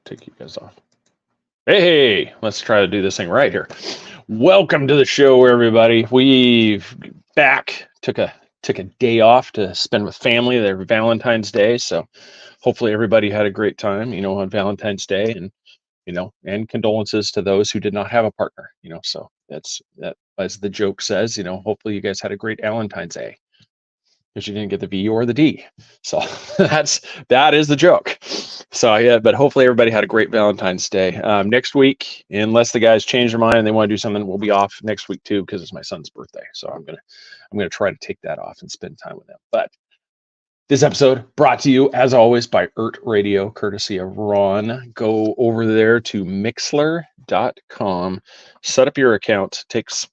take you guys off. Hey, let's try to do this thing right here. Welcome to the show, everybody. We've back. Took a day off to spend with family. Their Valentine's Day, so hopefully everybody had a great time. On Valentine's Day, and condolences to those who did not have a partner. So that's that. As the joke says, hopefully you guys had a great Valentine's Day, because you didn't get the V or the D. So that is the joke. So yeah, but hopefully everybody had a great Valentine's Day. Next week, unless the guys change their mind and they want to do something, we'll be off next week too, because it's my son's birthday. So I'm gonna try to take that off and spend time with them. But this episode brought to you, as always, by ERT Radio, courtesy of Ron. Go over there to Mixlr.com, set up your account. Takes,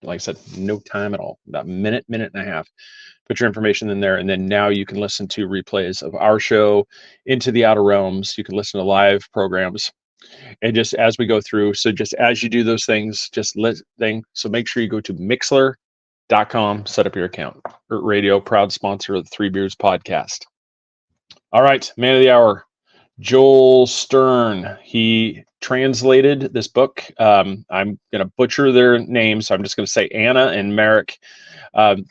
like I said, no time at all, about a minute and a half. Put your information in there, and then now you can listen to replays of our show, Into the Outer Realms. You can listen to live programs, and just as we go through. So just as you do those things, so make sure you go to Mixlr.com, set up your account. ERT Radio, proud sponsor of the Three Beards podcast. All right, man of the hour, Joel Stern. He translated this book. I'm going to butcher their names, so I'm just going to say Anna and Merrick.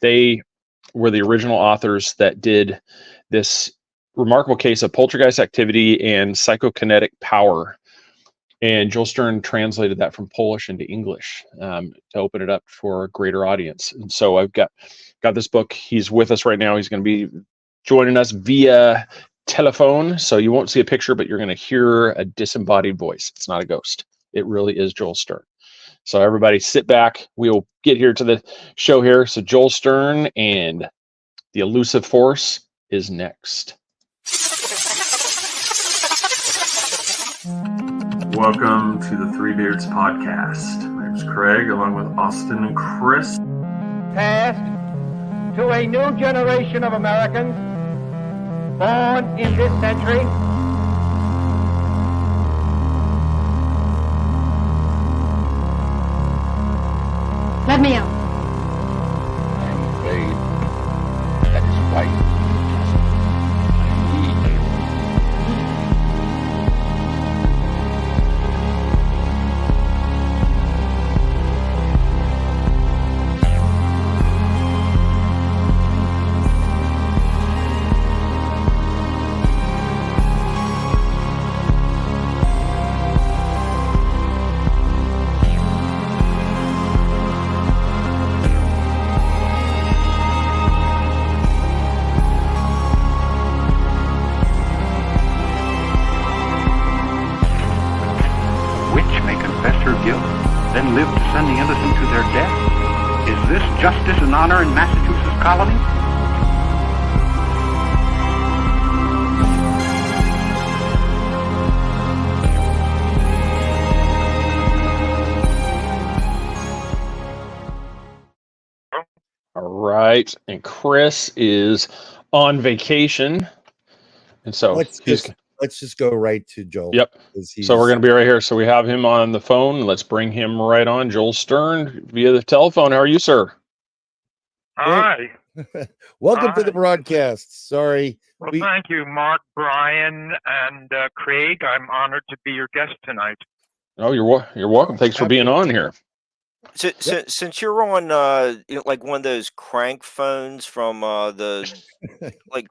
They were the original authors that did this remarkable case of poltergeist activity and psychokinetic power. And Joel Stern translated that from Polish into English to open it up for a greater audience. And so I've got this book. He's with us right now. He's going to be joining us via telephone. So you won't see a picture, but you're going to hear a disembodied voice. It's not a ghost. It really is Joel Stern. So everybody sit back. We'll get here to the show here. So Joel Stern and the Elusive Force is next. Welcome to the Three Beards podcast. My name's Craig, along with Austin and Chris. Passed to a new generation of Americans born in this century. Let me out. I'm afraid that is right. Justice and honor in Massachusetts colony? All right, and Chris is on vacation, and so let's just go right to Joel. Yep. So we're going to be right here. So we have him on the phone. Let's bring him right on. Joel Stern via the telephone. How are you, sir? Hi. Welcome to the broadcast. Sorry. Well, thank you, Mark, Brian, and Craig. I'm honored to be your guest tonight. Oh, you're welcome. Thanks for being on here. So, since you're on like one of those crank phones from the like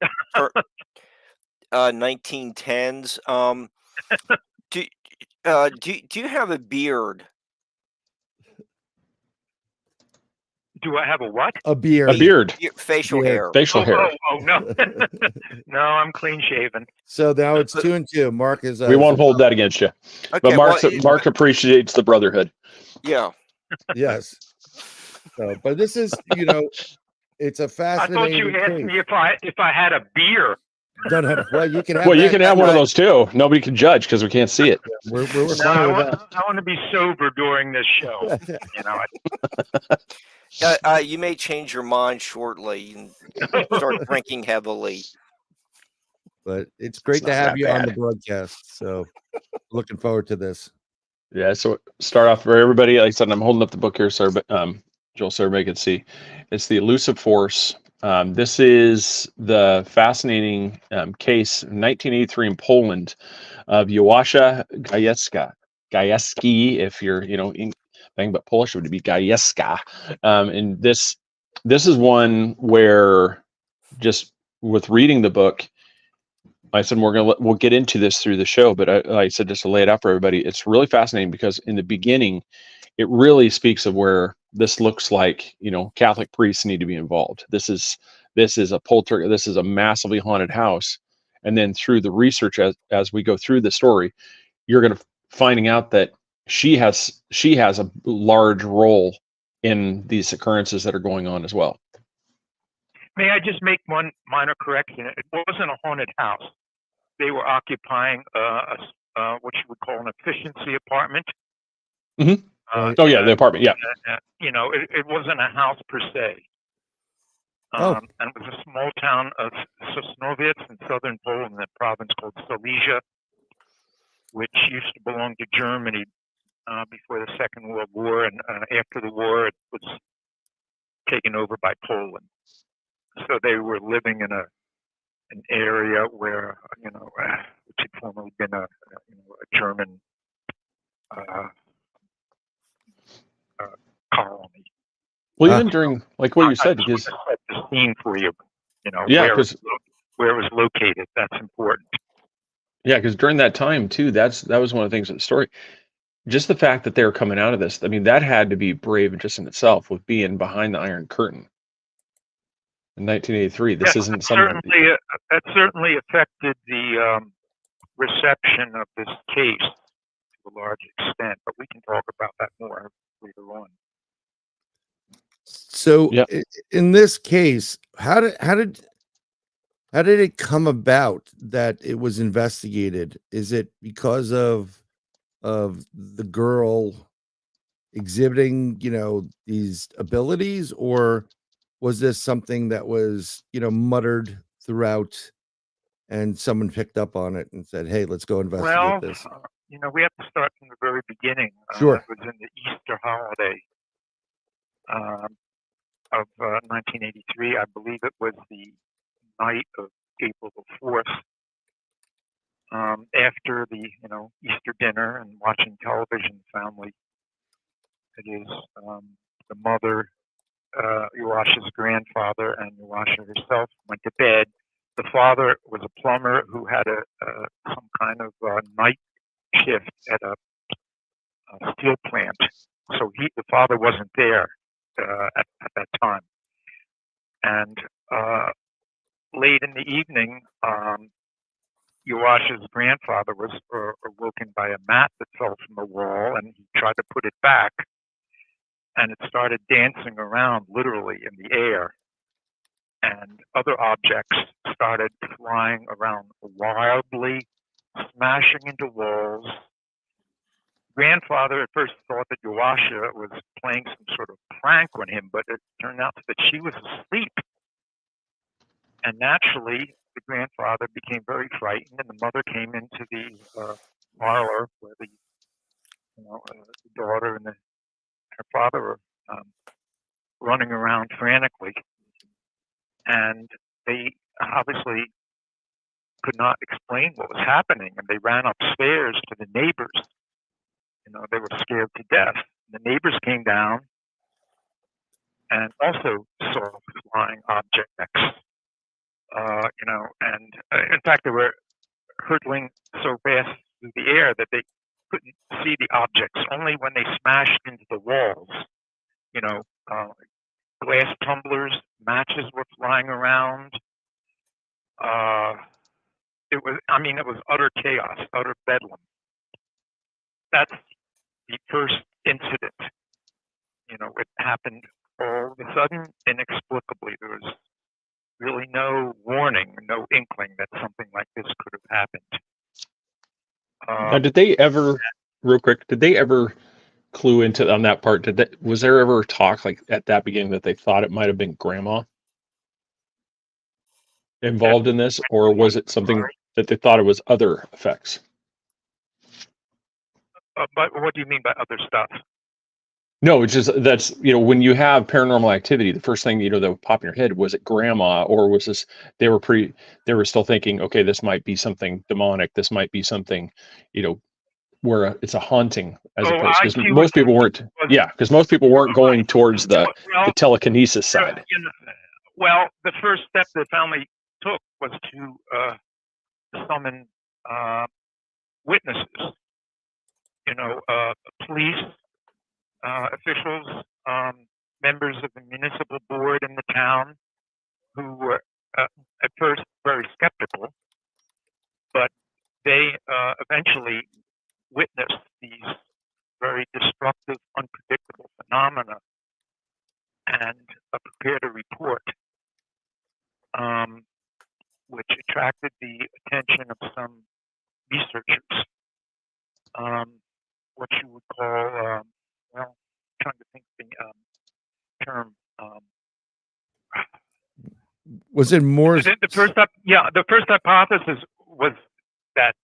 1910s, do you have a beard? Do I have a what? A beard. A beard. Facial hair. Facial hair. Oh no. No, I'm clean shaven. So now it's 2-2. Mark is. We won't hold that against you. Okay, but Mark appreciates the brotherhood. Yeah. Yes. So, but this is, it's a fascinating. I thought you asked me if I had a beer. No. Well, you can have. Well, you can have one of those too. Nobody can judge because we can't see it. We're No, fine with that. I want to be sober during this show. You may change your mind shortly and start drinking heavily. But it's great to have you on the broadcast. So looking forward to this. Yeah. So start off for everybody. Like I said, I'm holding up the book here, sir, but Joel, so everybody can see. It's the Elusive Force. This is the fascinating case in 1983 in Poland of Joasia Gajewski. If you're, anything but Polish, it would be Gajewska. And this is one where, just with reading the book, I said we'll get into this through the show, but like I said, just to lay it out for everybody, it's really fascinating because in the beginning, it really speaks of where this looks like, Catholic priests need to be involved. This is a this is a massively haunted house. And then through the research, as we go through the story, you're going to finding out that she has a large role in these occurrences that are going on as well. May I just make one minor correction? It wasn't a haunted house. They were occupying what you would call an efficiency apartment. Mm-hmm. Oh yeah, the apartment. Yeah. It wasn't a house per se. And it was a small town of Sosnowiec in southern Poland, in a province called Silesia, which used to belong to Germany before the Second World War, and after the war, it was taken over by Poland. So they were living in an area where, which had formerly been a German colony. Well, even during, like what you said, because set the scene for you, yeah, where it was located. That's important. Yeah, because during that time too, that was one of the things of the story. Just the fact that they were coming out of this, I mean, that had to be brave just in itself, with being behind the Iron Curtain in 1983. This isn't something that certainly affected the reception of this case to a large extent, but we can talk about that more later on. So, in this case, how did it come about that it was investigated? Is it because of the girl exhibiting, these abilities, or was this something that was, muttered throughout and someone picked up on it and said, "Hey, let's go investigate this"? We have to start from the very beginning. Sure. It was in the Easter holiday of 1983. I believe it was the night of April the 4th. After the Easter dinner and watching television, family, it is the mother, Joasia's grandfather, and Joasia herself went to bed. The father was a plumber who had some kind of night shift at a steel plant, so the father wasn't there at that time. And late in the evening, Joasia's grandfather was awoken by a mat that fell from the wall, and he tried to put it back, and it started dancing around literally in the air, and other objects started flying around wildly, smashing into walls. Grandfather at first thought that Joasia was playing some sort of prank on him, but it turned out that she was asleep. And naturally, the grandfather became very frightened, and the mother came into the parlor where the daughter and her father were running around frantically. And they obviously could not explain what was happening, and they ran upstairs to the neighbors. They were scared to death. The neighbors came down and also saw flying objects. And in fact, they were hurtling so fast through the air that they couldn't see the objects. Only when they smashed into the walls, glass tumblers, matches were flying around. It was utter chaos, utter bedlam. That's the first incident. It happened all of a sudden, inexplicably. There was really no warning, no inkling that something like this could have happened. Now, did they ever, real quick, clue into on that part? Was there ever talk like at that beginning that they thought it might have been grandma involved in this, or was it something that they thought it was other effects? But what do you mean by other stuff? No, it's just that's when you have paranormal activity, the first thing that would pop in your head, was it grandma, or was this they were still thinking, okay, this might be something demonic, this might be something, where it's a haunting as Oh, opposed, I because see what most people weren't, was. because most people weren't going towards the Well, telekinesis side. well, the first step the family took was to summon witnesses. Police officials, members of the municipal board in the town, who were at first very skeptical, but they eventually witnessed these very destructive, unpredictable phenomena and prepared a report, which attracted the attention of some researchers. What you would call, well, trying to think the term. Was it more? The first hypothesis was that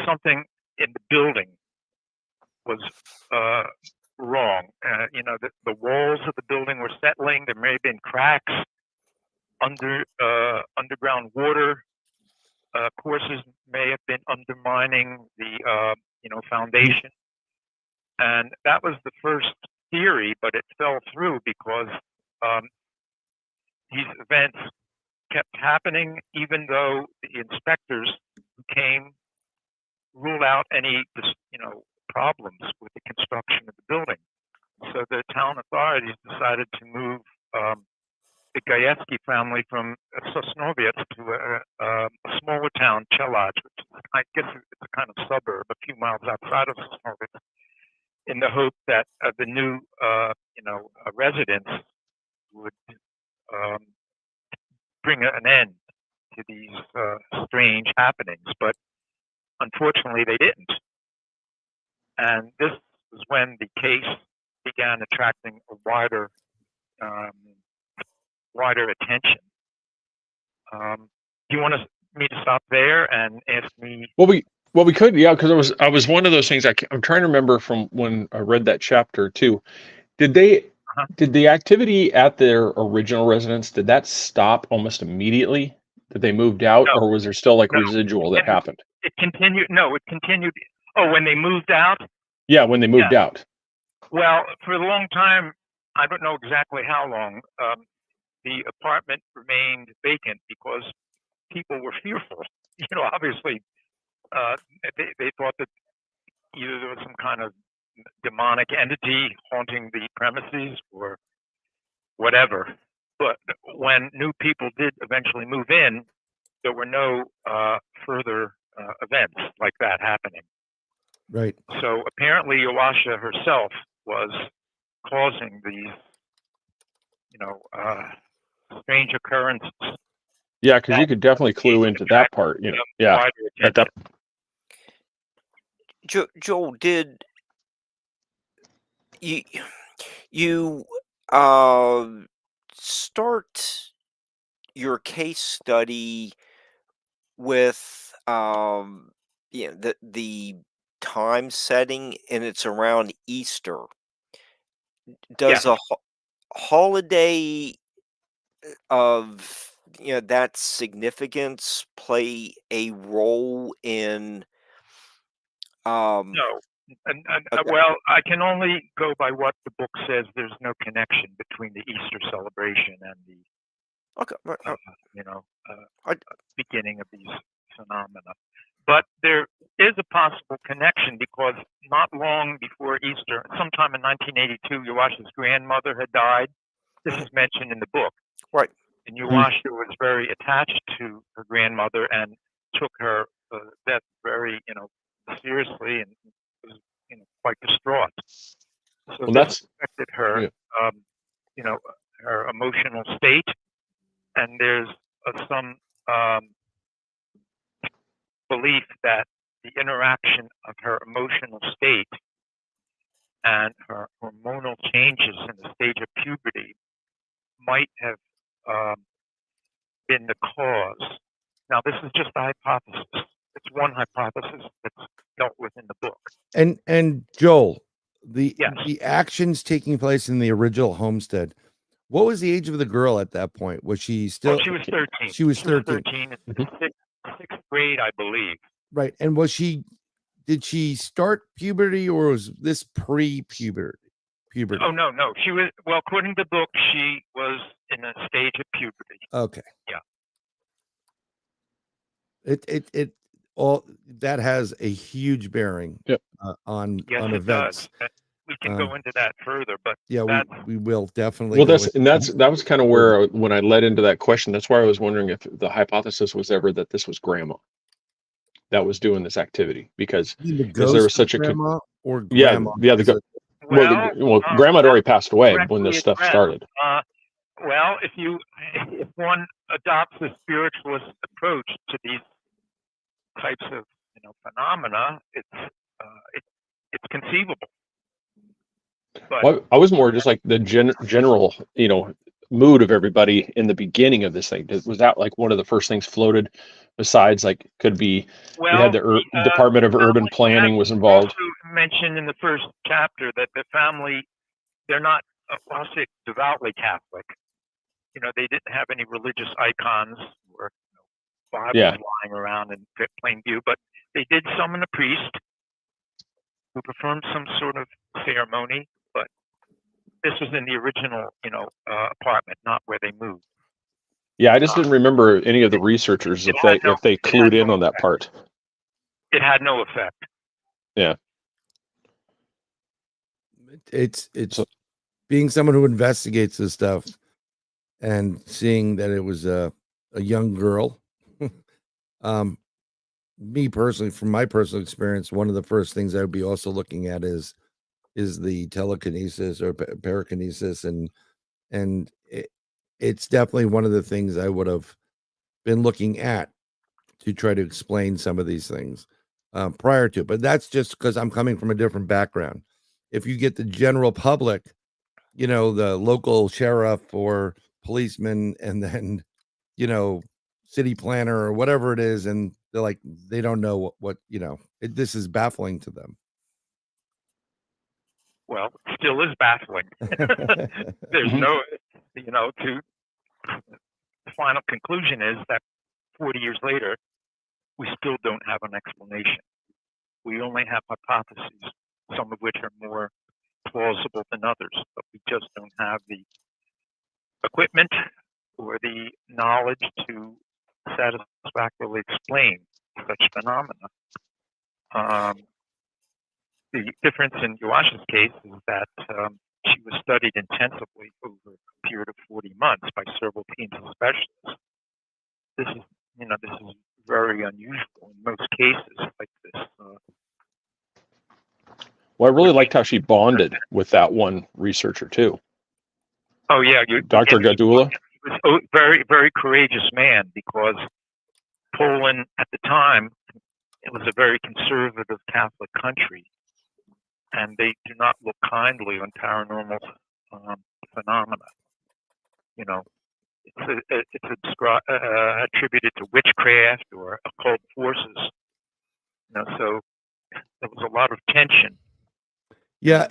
something in the building was wrong. The walls of the building were settling. There may have been cracks, underground water courses may have been undermining the foundation, and that was the first theory. But it fell through because these events kept happening, even though the inspectors who came ruled out any problems with the construction of the building. So the town authorities decided to move the Gajewski family from Sosnowiec to a smaller town, Chelaj, which I guess it's a kind of suburb a few miles outside of Sosnowiec, in the hope that the new residents would bring an end to these strange happenings. But unfortunately, they didn't. And this was when the case began attracting a wider attention. Do you want me to stop there and ask me? Well, we could, yeah, because I was one of those things. I'm trying to remember from when I read that chapter too. Did the activity at their original residence, did that stop almost immediately? Did they moved out, No, or was there still like no, residual that happened? It continued. No, it continued. Oh, when they moved out? Yeah, when they moved out. Well, for a long time, I don't know exactly how long, the apartment remained vacant because people were fearful. Obviously, they thought that either there was some kind of demonic entity haunting the premises or whatever. But when new people did eventually move in, there were no further events like that happening. Right. So apparently, Joasia herself was causing these, strange occurrences. Yeah, because you could definitely clue into that part. Yeah, at that. Joel, did you start your case study with the time setting, and it's around Easter? Does a holiday of that significance play a role in No. Well, I can only go by what the book says. There's no connection between the Easter celebration and the beginning of these phenomena. But there is a possible connection because not long before Easter, sometime in 1982, Joasia's grandmother had died. This is mentioned in the book. Right. And Joasia was very attached to her grandmother and took her death very, seriously, and was, quite distraught. So this affected her, her emotional state. And there's some belief that the interaction of her emotional state and her hormonal changes in the stage of puberty might have been the cause. Now, this is just a hypothesis. It's one hypothesis that's dealt with in the book. And Joel, Yes. the actions taking place in the original homestead. What was the age of the girl at that point? Was she still? Well, she was 13. She was 13. 13 in the sixth grade, I believe. Right. And did she start puberty, or was this pre-puberty? Puberty. Oh, no. She was, well, according to the book, she was in a stage of puberty. Okay. Yeah. It all that has a huge bearing Yep. On Yes, it events. does. We can go into that further, but Yeah, we will definitely. Well, go that was kind of where when I led into that question, that's why I was wondering if the hypothesis was ever that this was grandma that was doing this activity, because there was such a grandma or grandma. grandma had already passed away when this stuff addressed. started. Well, if one adopts a spiritualist approach to these types of phenomena, it's conceivable. But Well, I was more just like the general mood of everybody in the beginning of this thing. Was that like one of the first things floated? Besides, like, could be we had the Department of Urban Planning was involved. Also mentioned in the first chapter that the family, they're not, I'll say, devoutly Catholic. They didn't have any religious icons or Bibles lying around in plain view, but they did summon a priest who performed some sort of ceremony. But this was in the original, apartment, not where they moved. Yeah, I just didn't remember any of the researchers if they clued in on that part. It had no effect. Yeah. It's being someone who investigates this stuff and seeing that it was a young girl. Me personally, from my personal experience, one of the first things I would be also looking at is the telekinesis or parakinesis, and it's definitely one of the things I would have been looking at to try to explain some of these things prior to. But that's just because I'm coming from a different background. If you get the general public, the local sheriff or policeman, and then, city planner or whatever it is, and they're like, they don't know what this is baffling to them. Well, it still is baffling. There's no, the final conclusion is that 40 years later, we still don't have an explanation. We only have hypotheses, some of which are more plausible than others, but we just don't have the equipment or the knowledge to satisfactorily explain such phenomena. The difference in Joasia's case is that she was studied intensively over a period of 40 months by several teams of specialists. This is very unusual in most cases like this. Well, I really liked how she bonded with that one researcher too. Oh yeah, Dr. Gadula. He was a very, very courageous man, because Poland at the time, it was a very conservative Catholic country, and they do not look kindly on paranormal phenomena. It's attributed to witchcraft or occult forces. So there was a lot of tension. Yeah,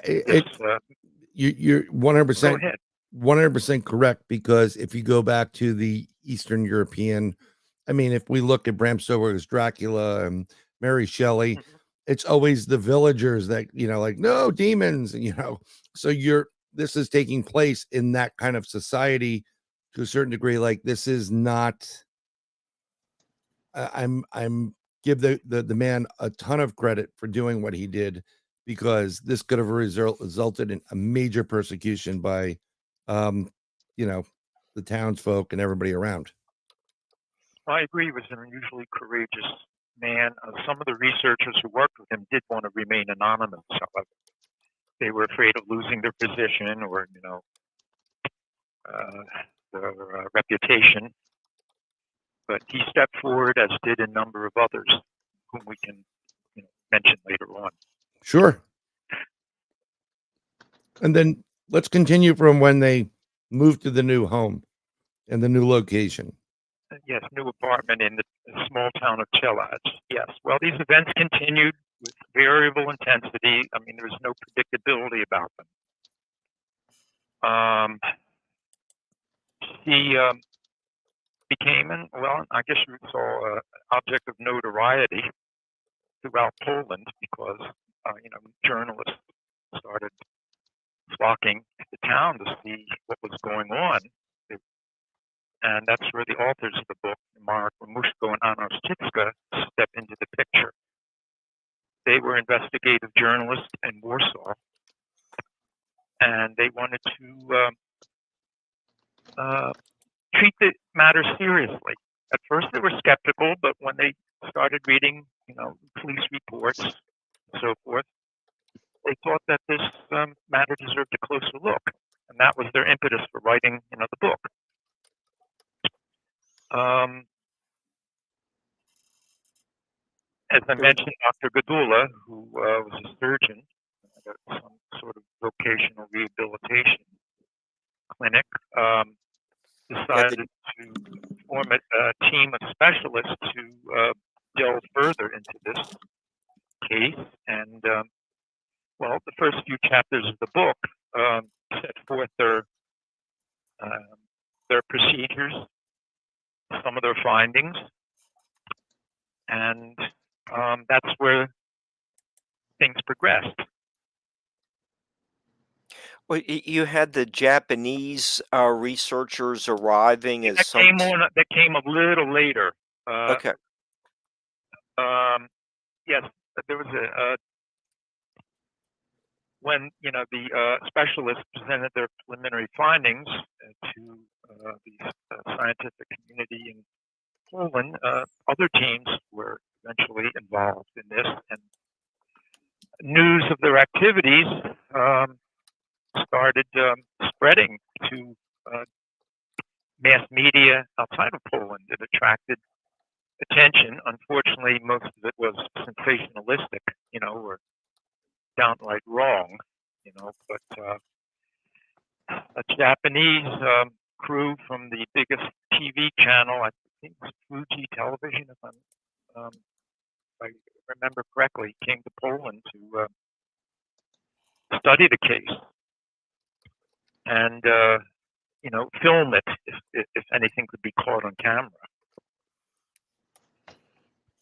you're 100% correct, because if you go back to the Eastern European, if we look at Bram Stoker's Dracula and Mary Shelley, it's always the villagers that, like, no demons, so this is taking place in that kind of society to a certain degree. Like, this is not, I'm give the man a ton of credit for doing what he did, because this could have resulted in a major persecution by, the townsfolk and everybody around. I agree. He was an unusually courageous man. Some of the researchers who worked with him did want to remain anonymous. However, they were afraid of losing their position or, their reputation. But he stepped forward, as did a number of others, whom we can mention later on. Sure. And then let's continue from when they moved to the new home and the new location. Yes, new apartment in the small town of Chelad. Yes. Well, these events continued with variable intensity. I mean, there's no predictability about them. He became, I guess you would saw an object of notoriety throughout Poland because, journalists started flocking to the town to see what was going on. And that's where the authors of the book, Marek Ramushko and Anos Titska, step into the picture. They were investigative journalists in Warsaw, and they wanted to treat the matter seriously. At first, they were skeptical, but when they started reading, police reports and so forth, they thought that this matter deserved a closer look, and that was their impetus for writing, the book. As I mentioned, Dr. Gadula, who was a surgeon at some sort of vocational rehabilitation clinic, decided to form a team of specialists to delve further into this case. And, the first few chapters of the book set forth their procedures, some of their findings, and that's where things progressed. Well, you had the Japanese researchers arriving as that came a little later. Okay. Yes, there was when the specialists presented their preliminary findings to the scientific community in Poland, other teams were eventually involved in this, and news of their activities started spreading to mass media outside of Poland. It attracted attention. Unfortunately, most of it was sensationalistic, or downright wrong, but a Japanese crew from the biggest TV channel, I think it was Fuji Television, if I remember correctly, came to Poland to study the case and film it if anything could be caught on camera.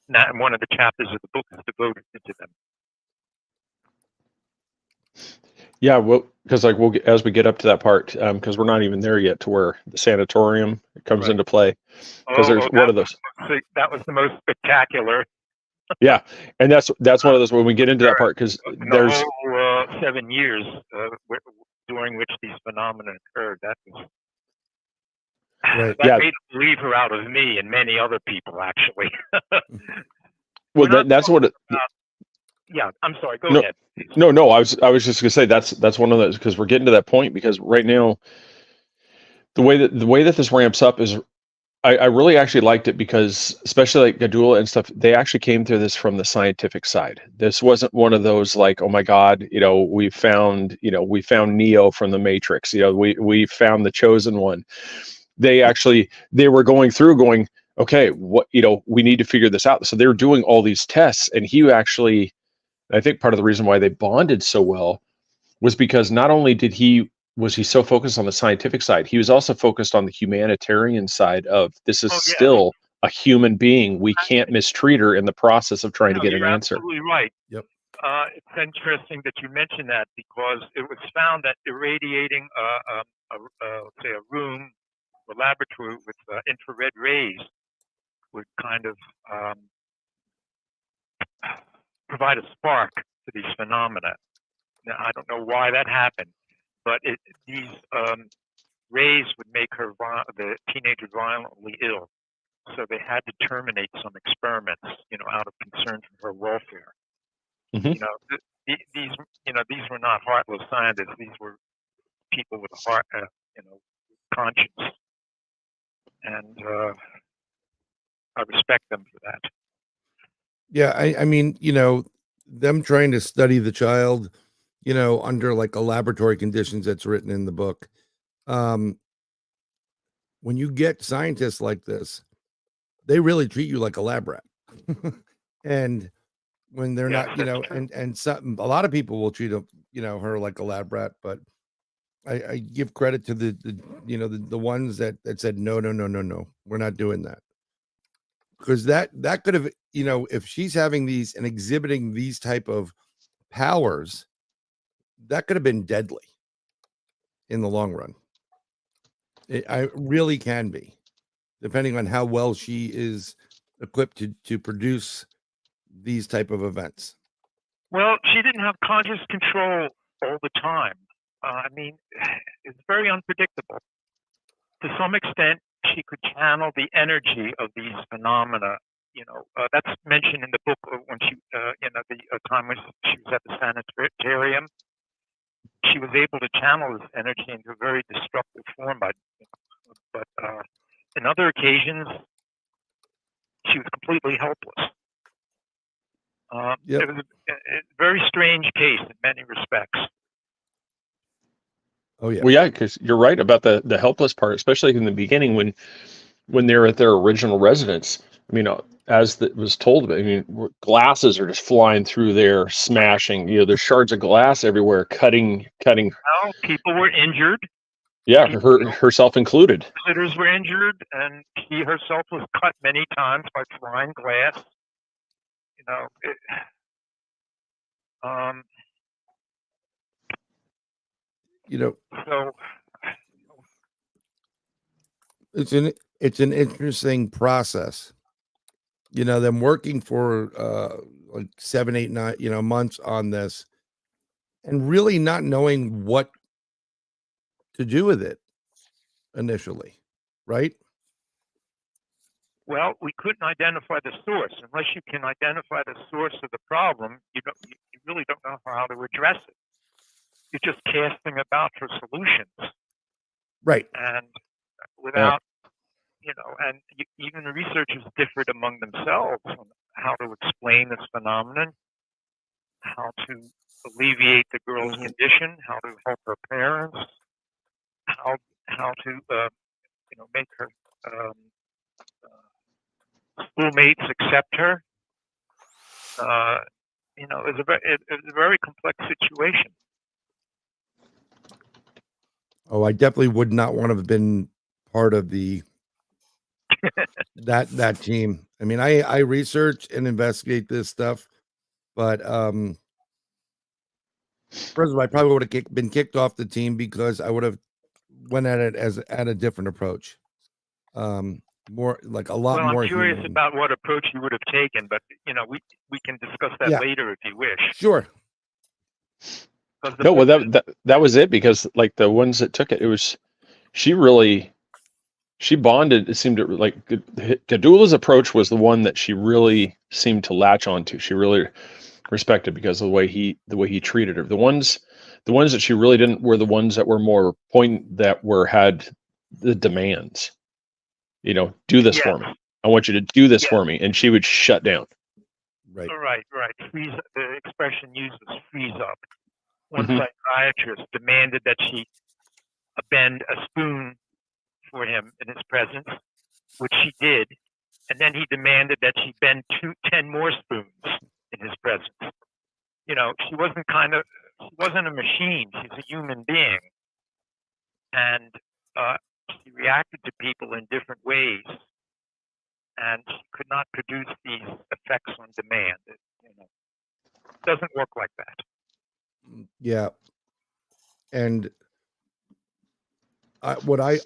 And one of the chapters of the book is devoted to them. Yeah, well, because as we get up to that part, because we're not even there yet to where the sanatorium comes into play. Because there's one of those. That was the most spectacular. Yeah, and that's one of those when we get into that part, because there's the whole 7 years during which these phenomena occurred. That was Right. that made a believer out of me and many other people, actually. Well, that's what it. Yeah, I'm sorry. Go ahead. No. I was just gonna say that's one of those, because we're getting to that point, because right now, the way that this ramps up is, I really actually liked it, because especially like Gadula and stuff, they actually came through this from the scientific side. This wasn't one of those like, oh my God, we found Neo from the Matrix, we found the chosen one. They were going through going, okay, what, we need to figure this out. So they were doing all these tests, and he actually, I think part of the reason why they bonded so well was because not only was he so focused on the scientific side, he was also focused on the humanitarian side of, this is still a human being. We can't mistreat her in the process of trying to get an answer. Absolutely right. Yep. It's interesting that you mentioned that, because it was found that irradiating say a room or laboratory with infrared rays would kind of provide a spark to these phenomena. Now, I don't know why that happened, but these rays would make the teenager violently ill. So they had to terminate some experiments, out of concern for her welfare. Mm-hmm. These were not heartless scientists. These were people with a heart, conscience, and I respect them for that. Yeah, I mean, them trying to study the child, under like a laboratory conditions that's written in the book. When you get scientists like this, they really treat you like a lab rat. And when they're Yes, not, that's true. and some a lot of people will treat her like a lab rat, but I give credit to the ones that said no, no, no, no, no, we're not doing that. Because that could have, if she's having these and exhibiting these type of powers, that could have been deadly in the long run. I really can be, depending on how well she is equipped to produce these type of events. Well, she didn't have conscious control all the time. I mean, it's very unpredictable. To some extent, she could channel the energy of these phenomena. That's mentioned in the book when she, the time when she was at the sanitarium. She was able to channel this energy into a very destructive form, but in other occasions, she was completely helpless. Yep. It was a very strange case in many respects. Oh yeah. Well, yeah, because you're right about the helpless part, especially in the beginning when they're at their original residence. I mean, as it was told, I mean, glasses are just flying through there, smashing. There's shards of glass everywhere, cutting. Well, people were injured. Yeah, herself included. Visitors were injured, and she herself was cut many times by flying glass. So it's an interesting process. Them working for like 7, 8, 9, months on this, and really not knowing what to do with it initially, right? well, we couldn't identify the source. Unless you can identify the source of the problem, you really don't know how to address it. You're just casting about for solutions, Right. and without, and even the researchers differed among themselves on how to explain this phenomenon, how to alleviate the girl's condition, how to help her parents, how to make her schoolmates accept her. It's a very complex situation. Oh, I definitely would not want to have been part of the that team. I mean, I research and investigate this stuff, but first of all, I probably would have been kicked off the team because I would have went at it at a different approach. More like a lot more. I'm curious about what approach you would have taken, but we can discuss that later if you wish. Sure. No, well, that was it, because like the ones that took it, it was she bonded. It seemed like Kadula's approach was the one that she really seemed to latch onto. She really respected because of the way he treated her. The ones that she really didn't were the ones that were more had the demands. Do this for me. I want you to do this for me, and she would shut down. Right. Right. Freeze. The expression used was freeze up. One psychiatrist demanded that she bend a spoon for him in his presence, which she did, and then he demanded that she bend 10 more spoons in his presence. She wasn't a machine. She's a human being, and she reacted to people in different ways, and she could not produce these effects on demand. It doesn't work like that. Yeah. And what I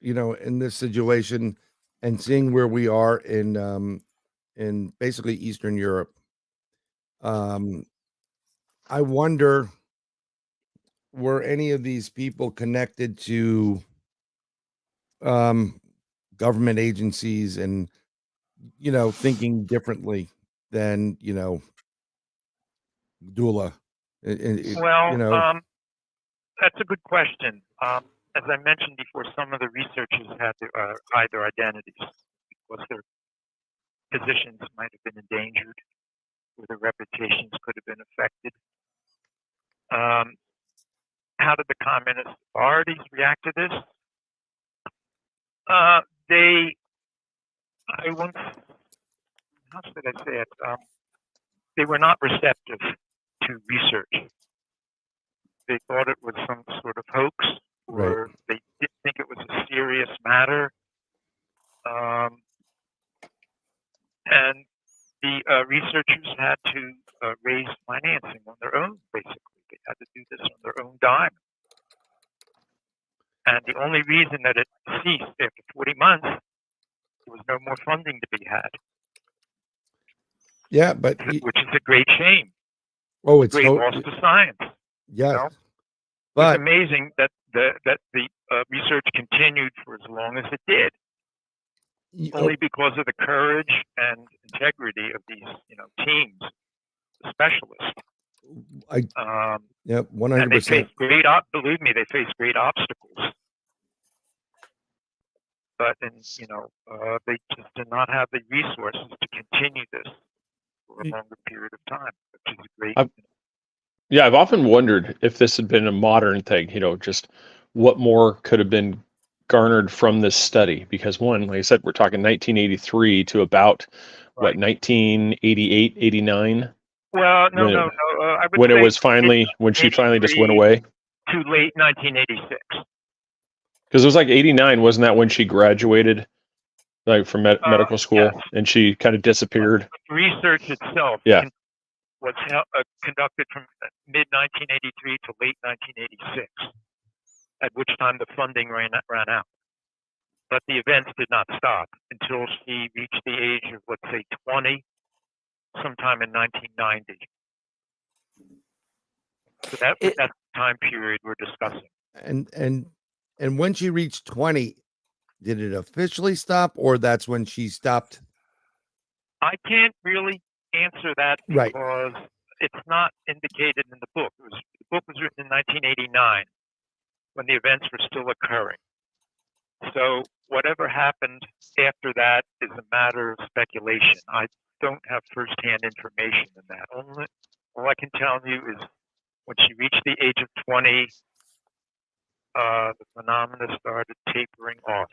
in this situation and seeing where we are in basically Eastern Europe, I wonder, were any of these people connected to government agencies and thinking differently than Dula? That's a good question. As I mentioned before, some of the researchers had to hide their identities because their positions might have been endangered, or their reputations could have been affected. How did the communist authorities react to this? How should I say it? they were not receptive to research. They thought it was some sort of hoax, or they didn't think it was a serious matter. And the researchers had to raise financing on their own, basically. They had to do this on their own dime. And the only reason that it ceased after 40 months, there was no more funding to be had. Yeah, but which is a great shame. oh, it's Great loss to science. yes, know? but It's amazing that the research continued for as long as it did, only because of the courage and integrity of these, teams, the specialists. Yeah, And they 100%. faced believe me, they faced great obstacles. But they just did not have the resources to continue this for a longer period of time, which is a great. Yeah, I've often wondered if this had been a modern thing, just what more could have been garnered from this study. Because one, like I said, we're talking 1983 to about, what, 1988, 89? Well, no. I would When it say was when she finally just went away? To late 1986. Because it was like 89, wasn't that when she graduated, like from medical school, yes. and she kind of disappeared? The research itself was conducted from mid-1983 to late 1986, at which time the funding ran out. But the events did not stop until she reached the age of, let's say, 20, sometime in 1990. So that's the time period we're discussing. And when she reached 20, did it officially stop, or that's when she stopped? I can't really answer that because it's not indicated in the book. The book was written in 1989 when the events were still occurring. So whatever happened after that is a matter of speculation. I don't have firsthand information in that. All I can tell you is when she reached the age of 20, the phenomena started tapering off.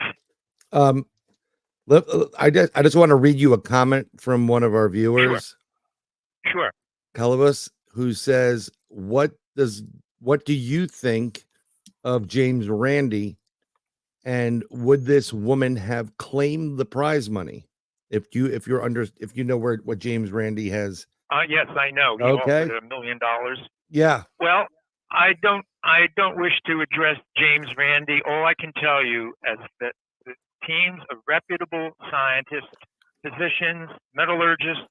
I just want to read you a comment from one of our viewers. Sure. Calabas, who says, what do you think of James Randi, and would this woman have claimed the prize money? If you know what James Randi has. Yes, I know. He offered $1 million. Yeah. Well, I don't wish to address James Randi. All I can tell you is that the teams of reputable scientists, physicians, metallurgists,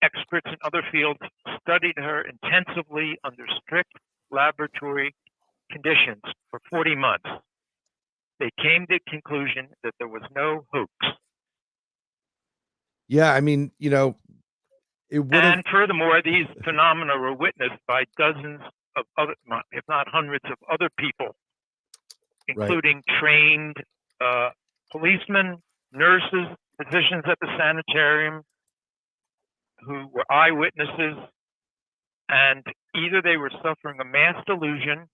experts in other fields studied her intensively under strict laboratory conditions for 40 months. They came to the conclusion that there was no hoax. Yeah, I mean, it would. And furthermore, these phenomena were witnessed by dozens of other, if not hundreds of other people, including trained policemen, nurses, physicians at the sanitarium, who were eyewitnesses, and either they were suffering a mass delusion,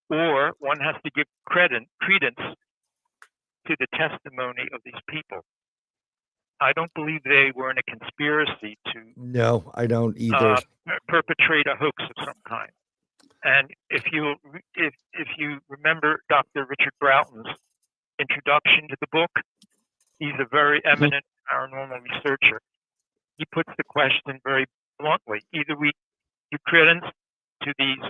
or one has to give credence to the testimony of these people. I don't believe they were in a conspiracy to. No, I don't either. Perpetrate a hoax of some kind. And if you remember Dr. Richard Broughton's introduction to the book, he's a very eminent paranormal researcher. He puts the question very bluntly: either we give credence to these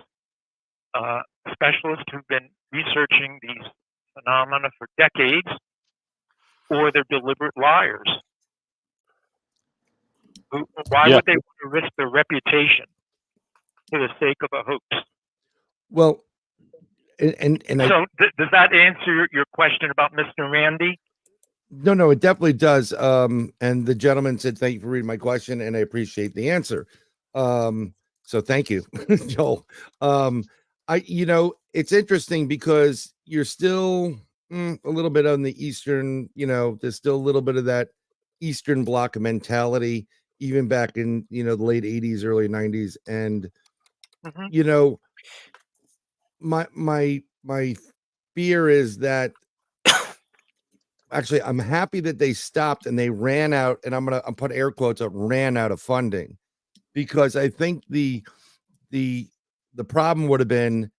specialists who've been researching these phenomena for decades, or they're deliberate liars. Why would they want to risk their reputation for the sake of a hoax? Well, and so does that answer your question about Mr. Randi? No, it definitely does. And the gentleman said, "Thank you for reading my question, and I appreciate the answer." So thank you, Joel. It's interesting because you're still a little bit on the Eastern. There's still a little bit of that Eastern Bloc mentality, even back in the late 80s, early 90s, and my fear is that actually, I'm happy that they stopped and they ran out, and I'm put air quotes up, ran out of funding, because I think the problem would have been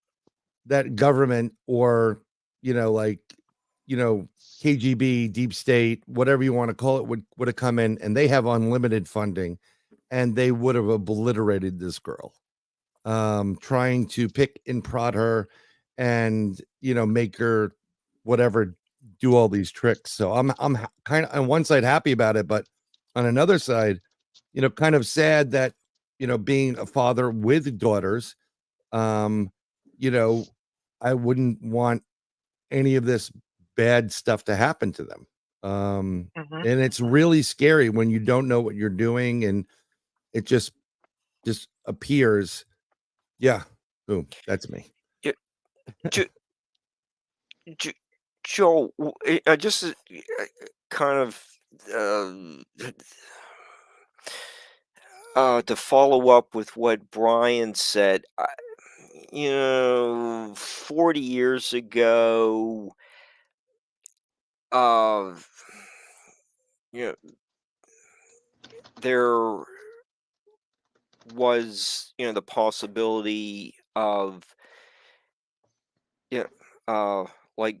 that government, or like KGB, deep state, whatever you want to call it, would have come in, and they have unlimited funding, and they would have obliterated this girl, trying to pick and prod her, and make her whatever, do all these tricks. So I'm kind of on one side happy about it, but on another side, kind of sad that being a father with daughters, you know, I wouldn't want any of this bad stuff to happen to them. And it's really scary when you don't know what you're doing, and it just appears. Yeah. Boom. That's me. Yeah, Joel, I just kind of to follow up with what Brian said. 40 years ago, you know, there was, the possibility of, like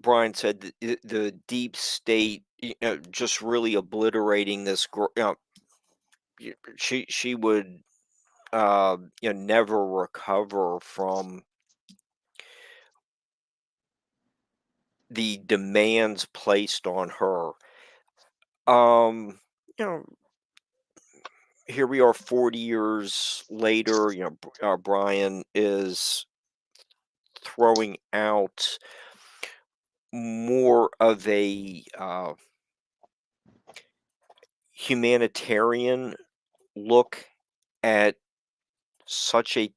Brian said, the deep state, just really obliterating this girl. She would, never recover from the demands placed on her. You know, here we are 40 years later. Brian is throwing out more of a humanitarian look at such a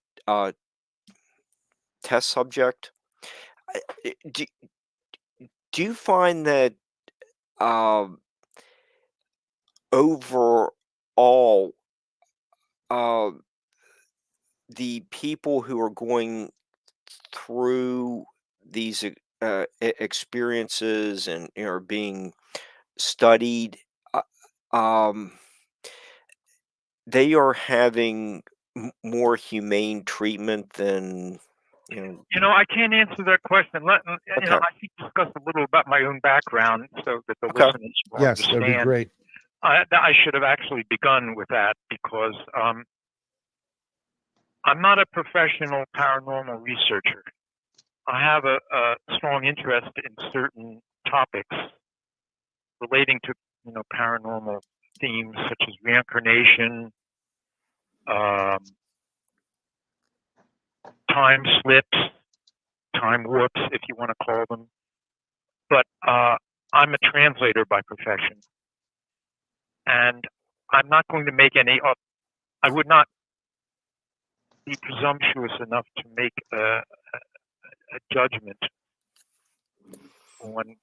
test subject. Do you find that overall, the people who are going through these experiences and are being studied, they are having more humane treatment than I can't answer that question. Okay. I think discuss a little about my own background so that the Okay. listeners will Yes, that'd be understand. great. I should have actually begun with that because I'm not a professional paranormal researcher. I have a strong interest in certain topics relating to paranormal themes such as reincarnation, time slips, time warps, if you want to call them. But I'm a translator by profession, and I'm not going to make any. I would not be presumptuous enough to make a judgment on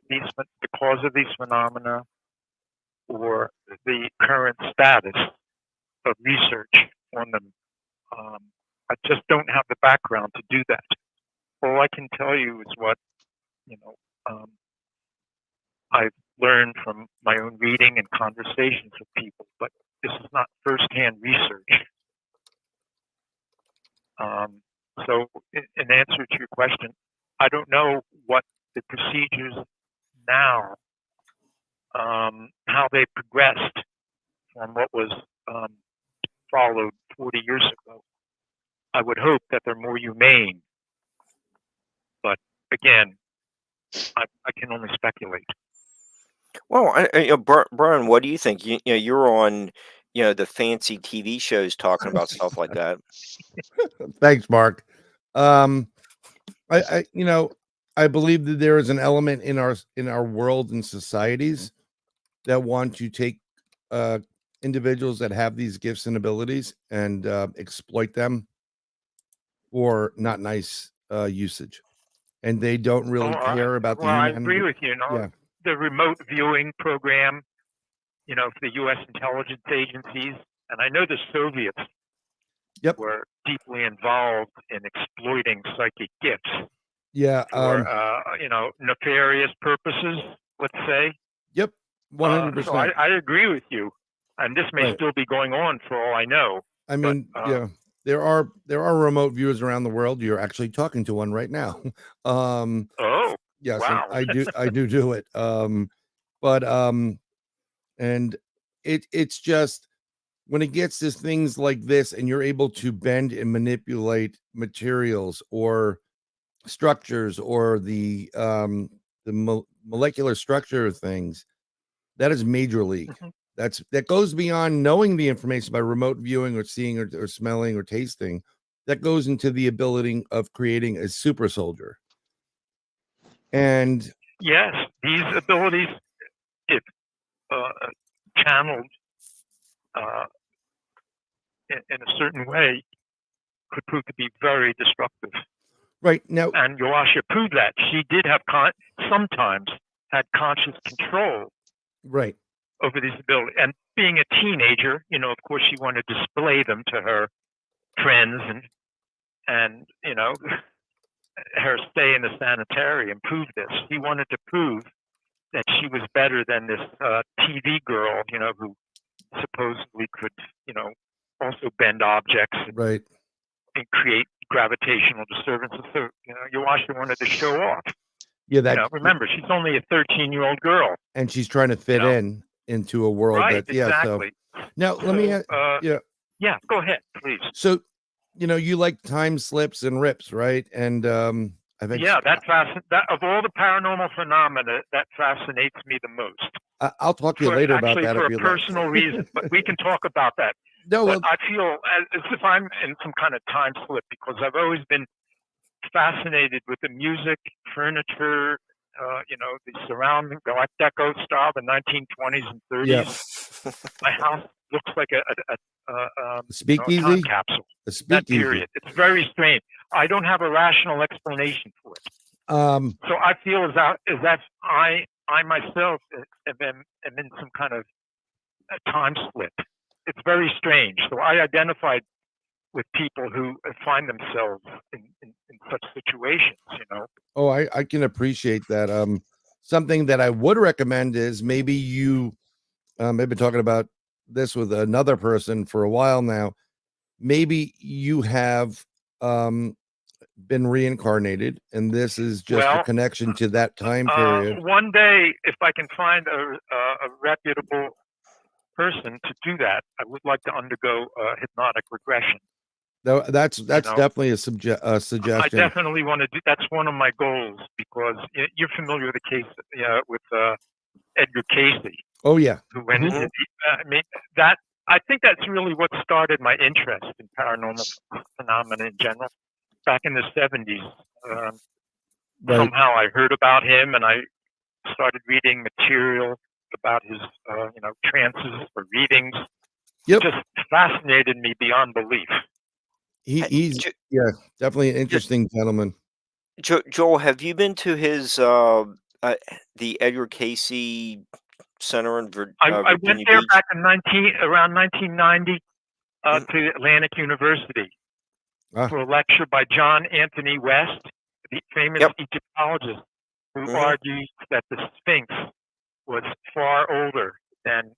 the cause of these phenomena or the current status of research on them. I just don't have the background to do that. All I can tell you is what I've learned from my own reading and conversations with people, but this is not firsthand research. So in answer to your question, I don't know what the procedures now, how they progressed from what was followed 40 years ago. I would hope that they're more humane, but again, I can only speculate. Well, Brian, what do you think? You're on, the fancy TV shows talking about stuff like that. Thanks, Mark. I believe that there is an element in our world and societies that want to take individuals that have these gifts and abilities and exploit them for not nice usage, and they don't really care about the I human. agree with you. Yeah. The remote viewing program, for the U.S. intelligence agencies, and I know the Soviets Yep. were deeply involved in exploiting psychic gifts. Yeah. for nefarious purposes, let's say. Yep. 100%. So I agree with you, and this may Right. still be going on for all I know. I mean, yeah, there are remote viewers around the world. You're actually talking to one right now. Oh, Yes, wow. and I do it. But and it's just when it gets to things like this, and you're able to bend and manipulate materials or structures or the molecular structure of things, that is major league. Mhm. That goes beyond knowing the information by remote viewing or seeing or smelling or tasting. That goes into the ability of creating a super soldier. And Yes, these abilities, if channeled in a certain way, could prove to be very destructive. right now, And Joasia proved that. She did have sometimes had conscious control right, over these abilities. And being a teenager, of course, she wanted to display them to her friends and her stay in the sanitarium proved this. She wanted to prove that she was better than this TV girl, who supposedly could, also bend objects right. and create gravitational disturbances. So, Joasia wanted to show off. Yeah, Remember, she's only a 13-year-old girl, and she's trying to fit into a world right? that Exactly. So now let me yeah, go ahead, please. So you like time slips and rips, right? And I've that of all the paranormal phenomena, that fascinates me the most. I'll talk to you later about that for if you a personal reason, but we can talk about that. No, but I feel as if I'm in some kind of time slip because I've always been fascinated with the music, furniture, the surrounding, the Art Deco style, the 1920s and 30s. Yeah. My house looks like a speakeasy, time capsule. A speakeasy. That period. It's very strange. I don't have a rational explanation for it. So I feel as that I myself am in some kind of a time slip. It's very strange. So I identified with people who find themselves in such situations, Oh, I can appreciate that. Something that I would recommend is maybe you, I've been talking about this with another person for a while now. Maybe you have been reincarnated, and this is just a connection to that time period. One day, if I can find a reputable person to do that, I would like to undergo hypnotic regression. That's definitely a suggestion. I definitely want to do. That's one of my goals because you're familiar with the case with Edgar Casey. Oh yeah. Who went into that. I think that's really what started my interest in paranormal phenomena in general. Back in the 70s, somehow I heard about him and I started reading material about his, trances or readings. Yep. It just fascinated me beyond belief. He's definitely an interesting gentleman. Joel, have you been to his the Edgar Casey Center in Virginia? I went there back in around 1990 to Atlantic University for a lecture by John Anthony West, the famous Egyptologist, who argues that the Sphinx was far older than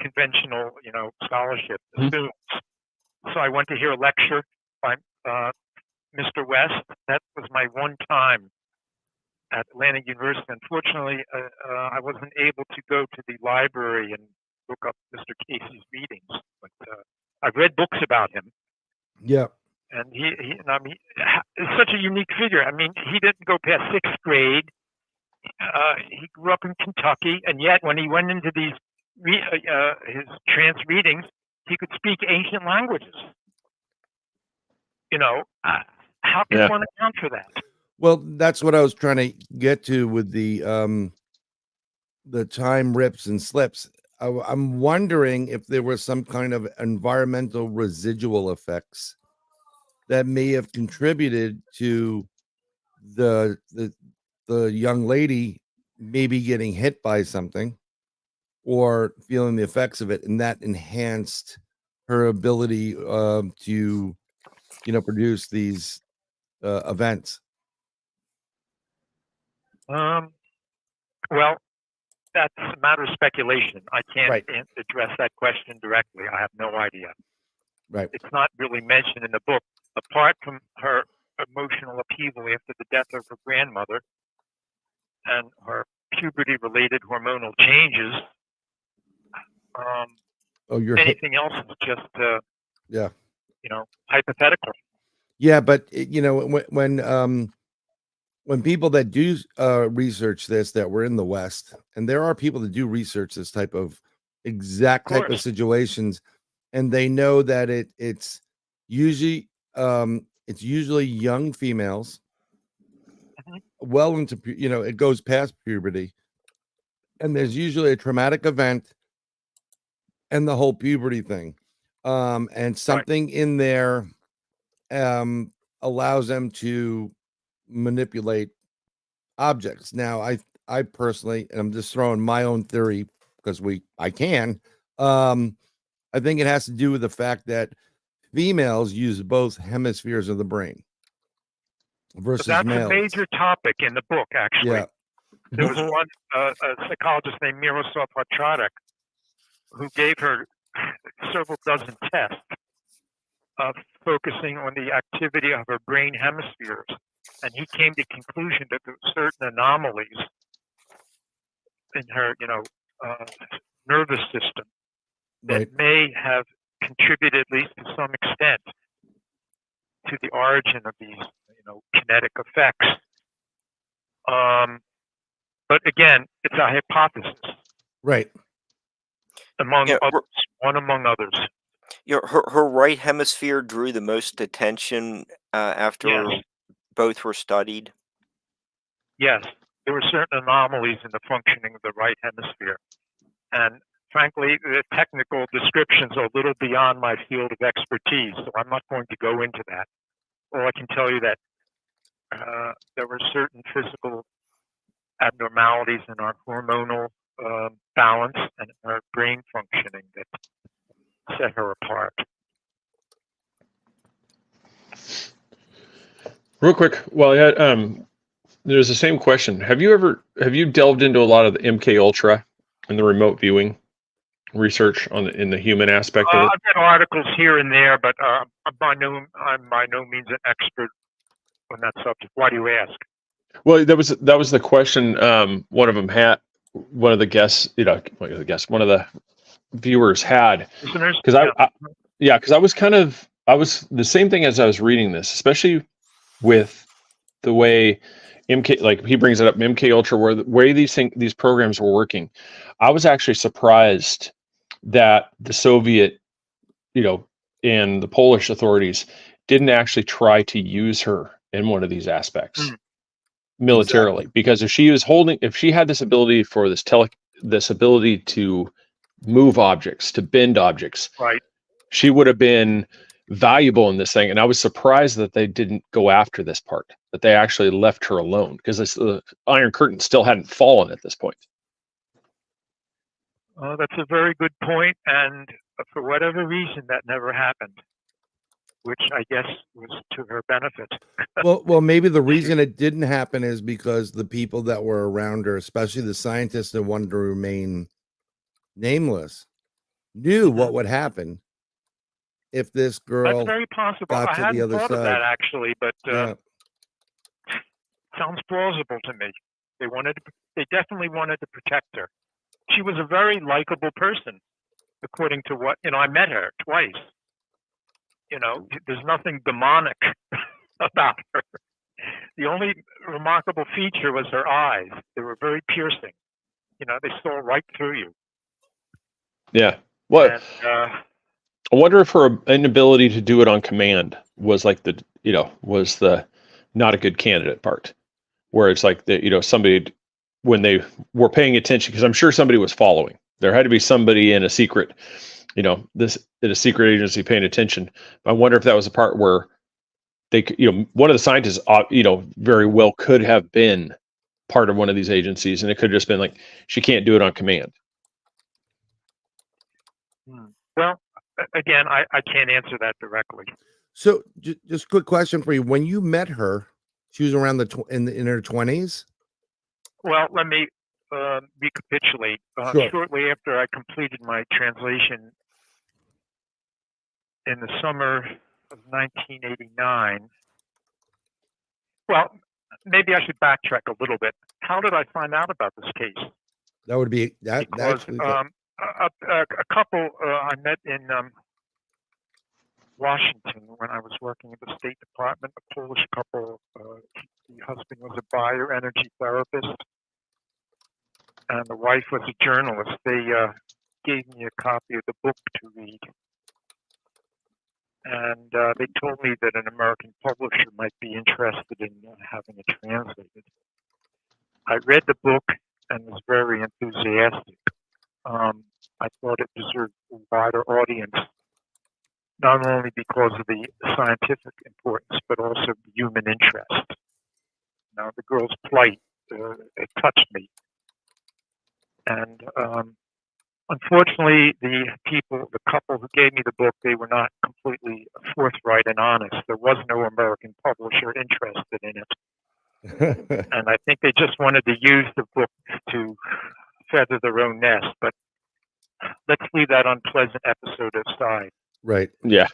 conventional, scholarship assumes. So I went to hear a lecture by Mr. West. That was my one time at Atlantic University. Unfortunately, I wasn't able to go to the library and look up Mr. Casey's readings. But I've read books about him. Yeah. And he is such a unique figure. I mean, he didn't go past 6th grade. He grew up in Kentucky, and yet when he went into these his trance readings, he could speak ancient languages. How can one account for that? Well, that's what I was trying to get to with the time rips and slips. I'm wondering if there was some kind of environmental residual effects that may have contributed to the young lady maybe getting hit by something or feeling the effects of it, and that enhanced her ability to produce these events. Well, that's a matter of speculation. I can't Right. address that question directly. I have no idea. Right. It's not really mentioned in the book. Apart from her emotional upheaval after the death of her grandmother and her puberty-related hormonal changes, Oh, you're anything else is just, yeah. hypothetical. Yeah, but when people that do research this that were in the West, and there are people that do research this type of exact type of course. situations, and they know that it's usually young females, Mhm. well into it goes past puberty, and there's usually a traumatic event and the whole puberty thing, and something in there allows them to manipulate objects. Now, I personally, and I'm just throwing my own theory because I can. I think it has to do with the fact that females use both hemispheres of the brain But versus that's males. a major topic in the book, actually. Yeah. There was one a psychologist named Miroslav Hartradek who gave her several dozen tests of focusing on the activity of her brain hemispheres. And he came to the conclusion that there were certain anomalies in her, nervous system that Right. may have contributed, at least to some extent, to the origin of these, kinetic effects. But again, it's a hypothesis Right. among Yeah, others, one among others. her right hemisphere drew the most attention after Yes. both were studied. Yes, there were certain anomalies in the functioning of the right hemisphere. And frankly, the technical descriptions are a little beyond my field of expertise, so I'm not going to go into that. All I can tell you that there were certain physical abnormalities in our hormonal balance and our brain functioning that set her apart. Real quick, well, yeah, there's the same question. Have you delved into a lot of the MK Ultra and the remote viewing research in the human aspect of it? I've read articles here and there, but I'm by no means an expert on that subject. Why do you ask? Well, that was the question. One of the guests, one of the viewers had, Listeners? because because I was the same thing as I was reading this, especially with the way MK, like he brings it up, MK Ultra, where the way these programs were working. I was actually surprised that the Soviet, and the Polish authorities didn't actually try to use her in one of these aspects militarily, because if she had this ability for this ability to move objects, to bend objects, right, she would have been valuable in this thing. And I was surprised that they didn't go after this part, that they actually left her alone, because the Iron Curtain still hadn't fallen at this point. That's a very good point, and for whatever reason, that never happened, which I guess was to her benefit. Well, maybe the reason it didn't happen is because the people that were around her, especially the scientists that wanted to remain nameless, knew what would happen if this girl That's very possible. got I to the hadn't other thought of side. that actually, but Yeah. sounds plausible to me. They definitely wanted to protect her. She was a very likable person, according to what, I met her twice. There's nothing demonic about her. The only remarkable feature was her eyes. They were very piercing. They saw right through you. Yeah. Well, And, I wonder if her inability to do it on command was like was the not a good candidate part, where it's like somebody, when they were paying attention, because I'm sure somebody was following. There had to be somebody in a secret, in a secret agency paying attention. I wonder if that was a part where they, one of the scientists, very well could have been part of one of these agencies, and it could have just been like, she can't do it on command. Well, again, I can't answer that directly. So, just quick question for you: when you met her, she was around in her 20s. Well, let me recapitulate. Sure. Shortly after I completed my translation in the summer of 1989, well, maybe I should backtrack a little bit. How did I find out about this case? That would be that. Because Actually, a couple I met in Washington when I was working at the State Department, a Polish couple. The husband was a bioenergy therapist, and the wife was a journalist. They gave me a copy of the book to read, and they told me that an American publisher might be interested in having it translated. I read the book and was very enthusiastic. I thought it deserved a wider audience, not only because of the scientific importance, but also the human interest. Now, the girl's plight, it touched me. And unfortunately, the couple who gave me the book, they were not completely forthright and honest. There was no American publisher interested in it. And I think they just wanted to use the book to feather their own nest. But let's leave that unpleasant episode aside. right. Yeah.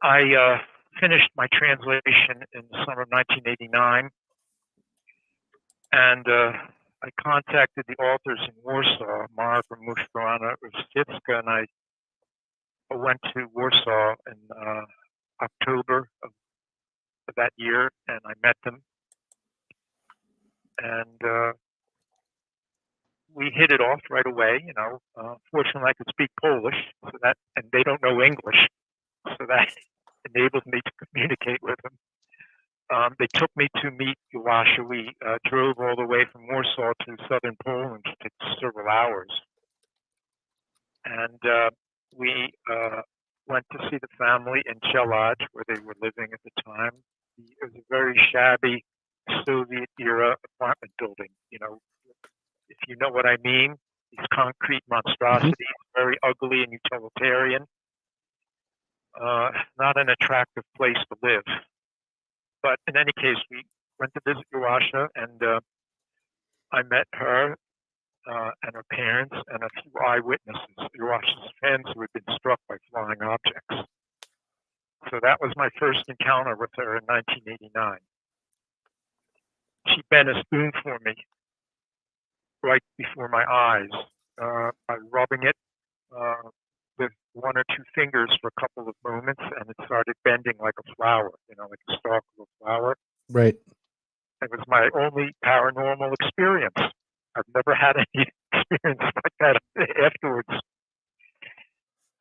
I finished my translation in the summer of 1989, and I contacted the authors in Warsaw, Mark and Muszkarana Rosticka, and I went to Warsaw in October of that year, and I met them, and we hit it off right away. You know, fortunately, I could speak Polish, so that, and they don't know English, so that enabled me to communicate with them. They took me to meet Joasia. We drove all the way from Warsaw to southern Poland. It took several hours. And we went to see the family in Chelad, where they were living at the time. It was a very shabby Soviet-era apartment building. You know, if you know what I mean, these concrete monstrosities, very ugly and utilitarian. Not an attractive place to live. But in any case, we went to visit Joasia, and I met her and her parents and a few eyewitnesses, Joasia's friends who had been struck by flying objects. So that was my first encounter with her in 1989. She bent a spoon for me right before my eyes by rubbing it with one or two fingers for a couple of moments, and it started bending like a flower, you know, like a stalk of a flower. Right. It was my only paranormal experience. I've never had any experience like that afterwards.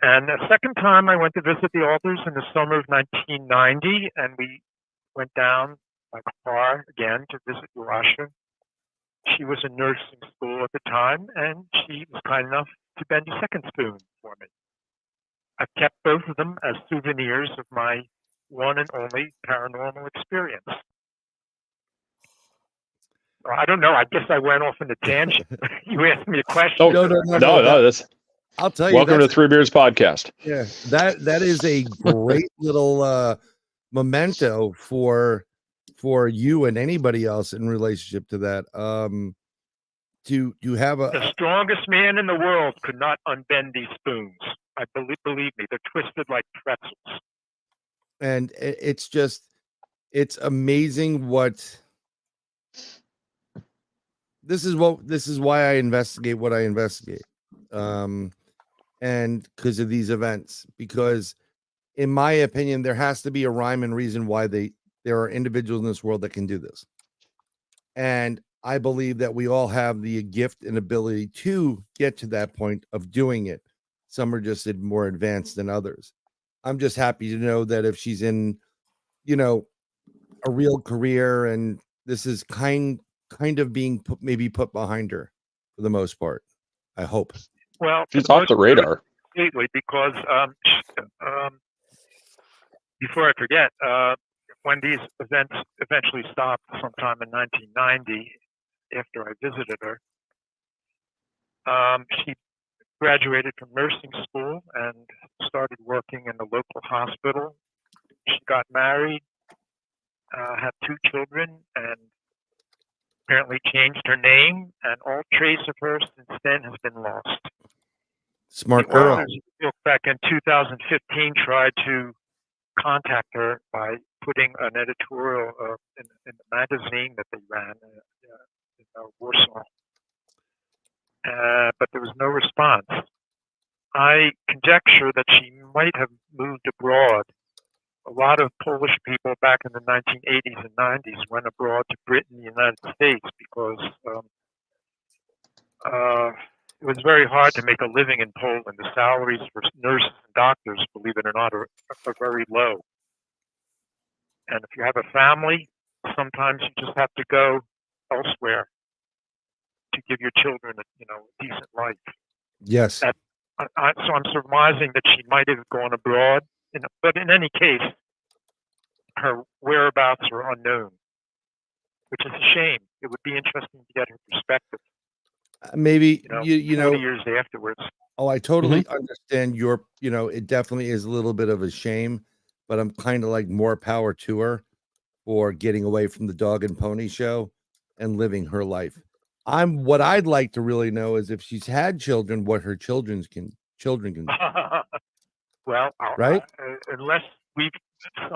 And the second time I went to visit the authors in the summer of 1990, and we went down by car again to visit Joasia. She was in nursing school at the time, and she was kind enough to bend a second spoon for me. I've kept both of them as souvenirs of my one and only paranormal experience. I don't know. I guess I went off in a tangent. You asked me a question. Oh, No, that's I'll tell you. welcome to Three Beards Podcast. Yeah, that is a great little memento for you and anybody else in relationship to that. To have the strongest man in the world could not unbend these spoons. I believe me, they're twisted like pretzels. And it's amazing what this is why I investigate what I investigate. And because of these events, because in my opinion, there has to be a rhyme and reason why there are individuals in this world that can do this. And I believe that we all have the gift and ability to get to that point of doing it. Some are just more advanced than others. I'm just happy to know that if she's in, you know, a real career, and this is kind of being put behind her for the most part. I hope. Well, she's off the radar completely, because before I forget, when these events eventually stopped sometime in 1990, after I visited her, she graduated from nursing school and started working in the local hospital. She got married, had 2 children, and apparently changed her name, and all trace of her since then has been lost. Smart The girl. authors of the book back in 2015 tried to contact her by putting an editorial in the magazine that they ran in Warsaw. But there was no response. I conjecture that she might have moved abroad. A lot of Polish people back in the 1980s and 90s went abroad to Britain and the United States because it was very hard to make a living in Poland. The salaries for nurses and doctors, believe it or not, are very low. And if you have a family, sometimes you just have to go elsewhere to give your children a decent life. Yes. So I'm surmising that she might have gone abroad, but in any case, her whereabouts are unknown, which is a shame. It would be interesting to get her perspective. Maybe 40 years afterwards. Oh, I totally understand your, it definitely is a little bit of a shame, but I'm kind of like more power to her for getting away from the dog and pony show and living her life. What I'd like to really know is if she's had children, what her children can Well, right? Unless we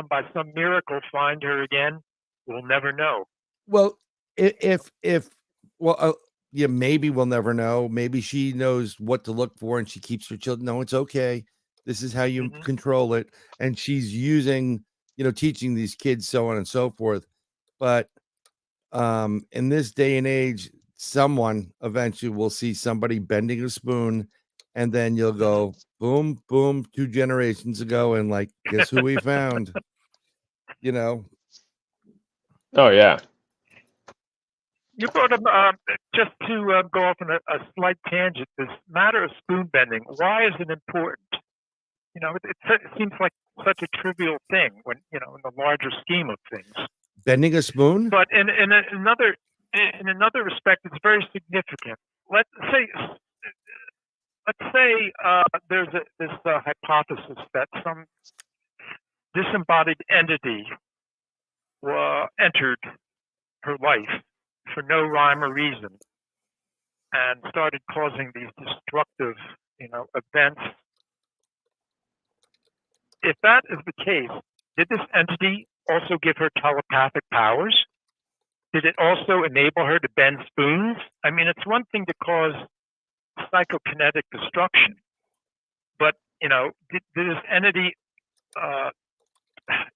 by some miracle find her again, we'll never know. Well, yeah, maybe we'll never know. Maybe she knows what to look for and she keeps her children. No, it's okay. This is how you control it. And she's using, teaching these kids so on and so forth. But in this day and age, someone eventually will see somebody bending a spoon, and then you'll go boom, boom, 2 generations ago, and like, guess who we found? Oh yeah. You brought up just to go off on a slight tangent. This matter of spoon bending. Why is it important? It seems like such a trivial thing when in the larger scheme of things. Bending a spoon, but in another respect, it's very significant. Let's say there's this hypothesis that some disembodied entity entered her life for no rhyme or reason and started causing these destructive, events. If that is the case, did this entity also give her telepathic powers? Did it also enable her to bend spoons? I mean, it's one thing to cause psychokinetic destruction, but did this entity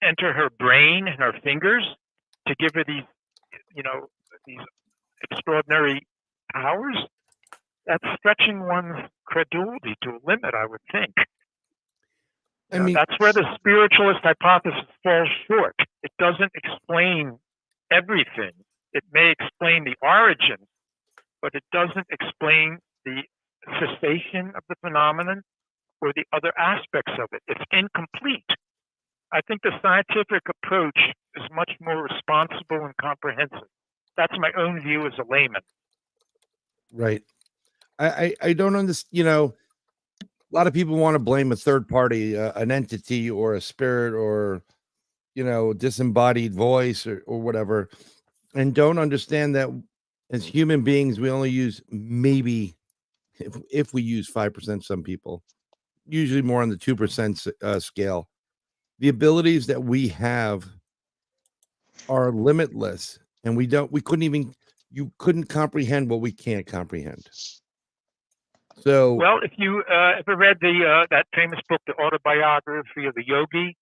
enter her brain and her fingers to give her these extraordinary powers? That's stretching one's credulity to a limit, I would think. I mean, that's where the spiritualist hypothesis falls short. It doesn't explain everything. It may explain the origin, but it doesn't explain the cessation of the phenomenon or the other aspects of it. It's incomplete. I think the scientific approach is much more responsible and comprehensive. That's my own view as a layman. Right. I don't understand. A lot of people want to blame a third party, an entity or a spirit or, disembodied voice or whatever, and don't understand that as human beings, we only use maybe, if we use 5%, some people, usually more on the 2% scale. The abilities that we have are limitless, and you couldn't comprehend what we can't comprehend. So, well, if you ever read that famous book, The Autobiography of a Yogi,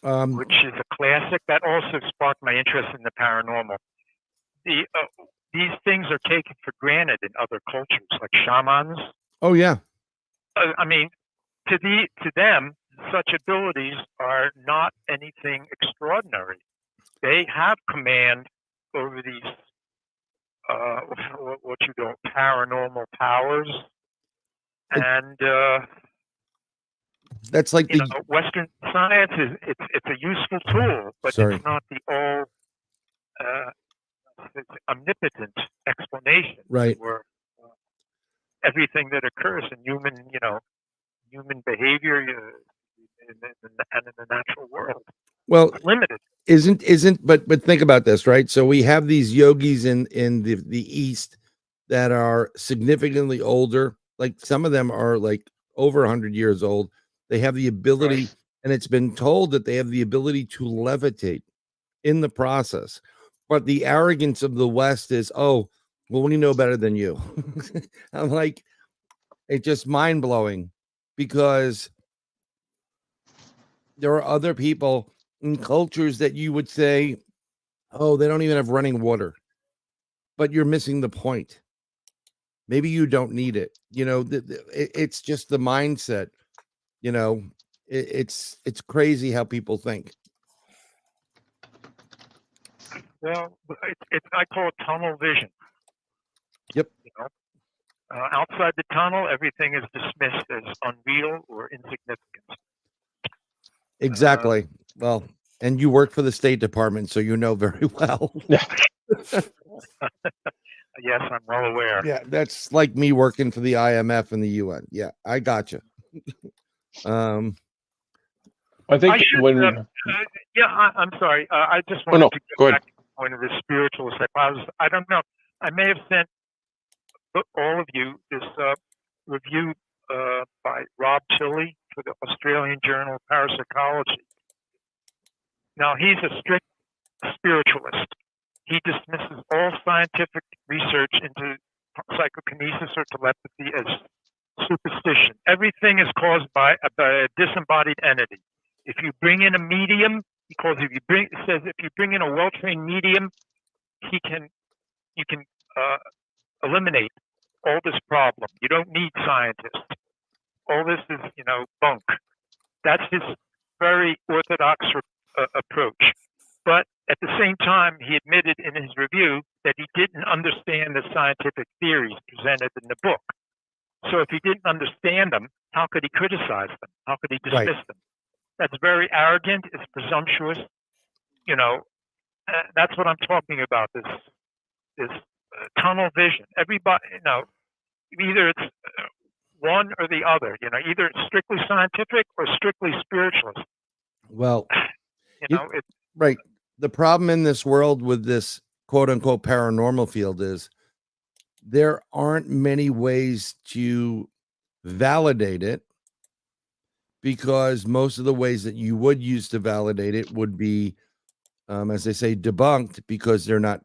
which is a classic, that also sparked my interest in the paranormal. These things are taken for granted in other cultures, like shamans. Oh yeah. I mean, to them, such abilities are not anything extraordinary. They have command over these paranormal powers. And that's like Western science it's a useful tool, but it's not the all omnipotent explanation for everything that occurs in human behavior and in the natural world. Well, it's limited. but think about this, right? So we have these yogis in the East that are significantly older. Like some of them are like over 100 years old. They have the ability, and it's been told that they have the ability to levitate in the process. But the arrogance of the West is, oh, well, we know better than you. I'm like, it's just mind blowing because there are other people in cultures that you would say, oh, they don't even have running water, but you're missing the point. Maybe you don't need it. It's just the mindset. It's crazy how people think. Well, I call it tunnel vision. Yep. Outside the tunnel, everything is dismissed as unreal or insignificant. Exactly. Well, and you work for the State Department, so you know very well. Yes, I'm well aware. Yeah, that's like me working for the IMF and the UN. Yeah, I got you. I think I'm sorry. I just wanted to go get ahead. back to the point of the spiritualist. I don't know. I may have sent all of you this review by Rob Tilley for the Australian Journal of Parapsychology. Now, he's a strict spiritualist. He dismisses all scientific research into psychokinesis or telepathy as superstition. Everything is caused by a disembodied entity. If you bring in a medium, because if you bring in a well-trained medium, you can eliminate all this problem. You don't need scientists. All this is, bunk. That's his very orthodox approach. But at the same time, he admitted in his review that he didn't understand the scientific theories presented in the book. So if he didn't understand them, how could he criticize them? How could he dismiss them? That's very arrogant. It's presumptuous. That's what I'm talking about. This tunnel vision. Everybody, either it's one or the other. Either it's strictly scientific or strictly spiritualist. Well, it's right. The problem in this world with this quote unquote paranormal field is there aren't many ways to validate it, because most of the ways that you would use to validate it would be, as they say, debunked, because they're not,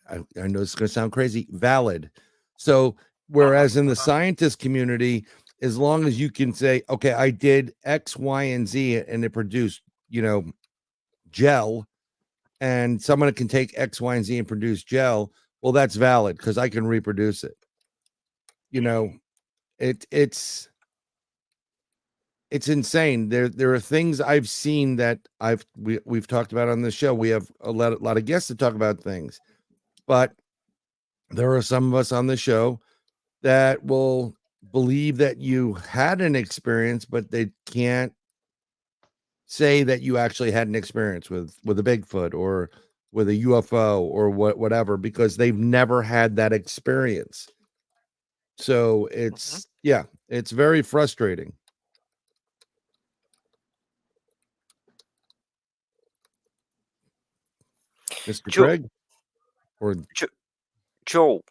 I know it's going to sound crazy, valid. So whereas in the scientist community, as long as you can say, okay, I did X, Y, and Z and it produced, gel, and someone can take X, Y, and Z and produce gel, well, that's valid because I can reproduce it. It's insane. There are things I've seen that we've talked about on the show. We have a lot of guests to talk about things, but there are some of us on the show that will believe that you had an experience, but they can't say that you actually had an experience with a Bigfoot or with a UFO or whatever, because they've never had that experience. So it's very frustrating. Mr. Craig or Joel.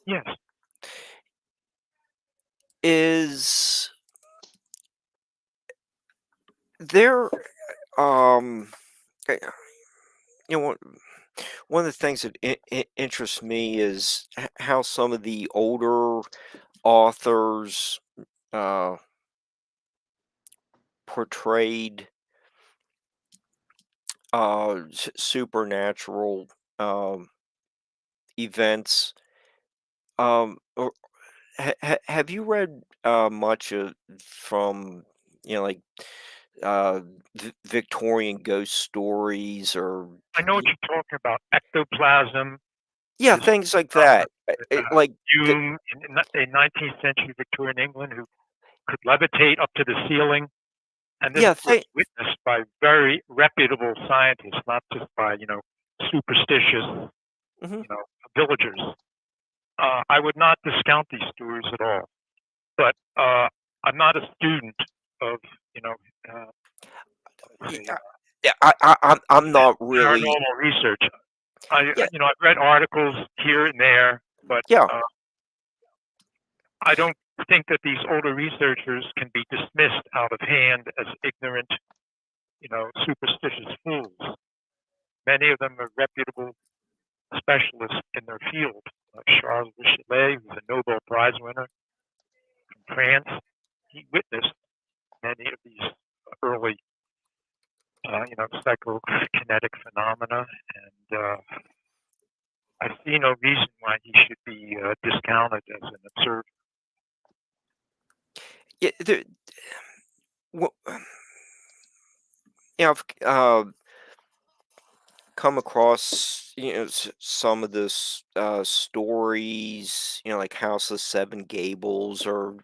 Yes. Is there one of the things that interests me is how some of the older authors portrayed supernatural events. Have you read much from Victorian ghost stories, or I know what you're talking about, ectoplasm. Yeah, things like that. Like Hume in 19th century Victorian England, who could levitate up to the ceiling, and this was witnessed by very reputable scientists, not just by superstitious villagers. I would not discount these stories at all, but I'm not a student of Yeah, I'm not really. paranormal research. Yeah, I've read articles here and there, but yeah, I don't think that these older researchers can be dismissed out of hand as ignorant, superstitious fools. Many of them are reputable specialists in their field. Charles Michelet, who's a Nobel Prize winner from France, he witnessed many of these early, psychokinetic phenomena, and I see no reason why he should be discounted as an observer. yeah. Well, I've come across some of this stories, like House of Seven Gables, or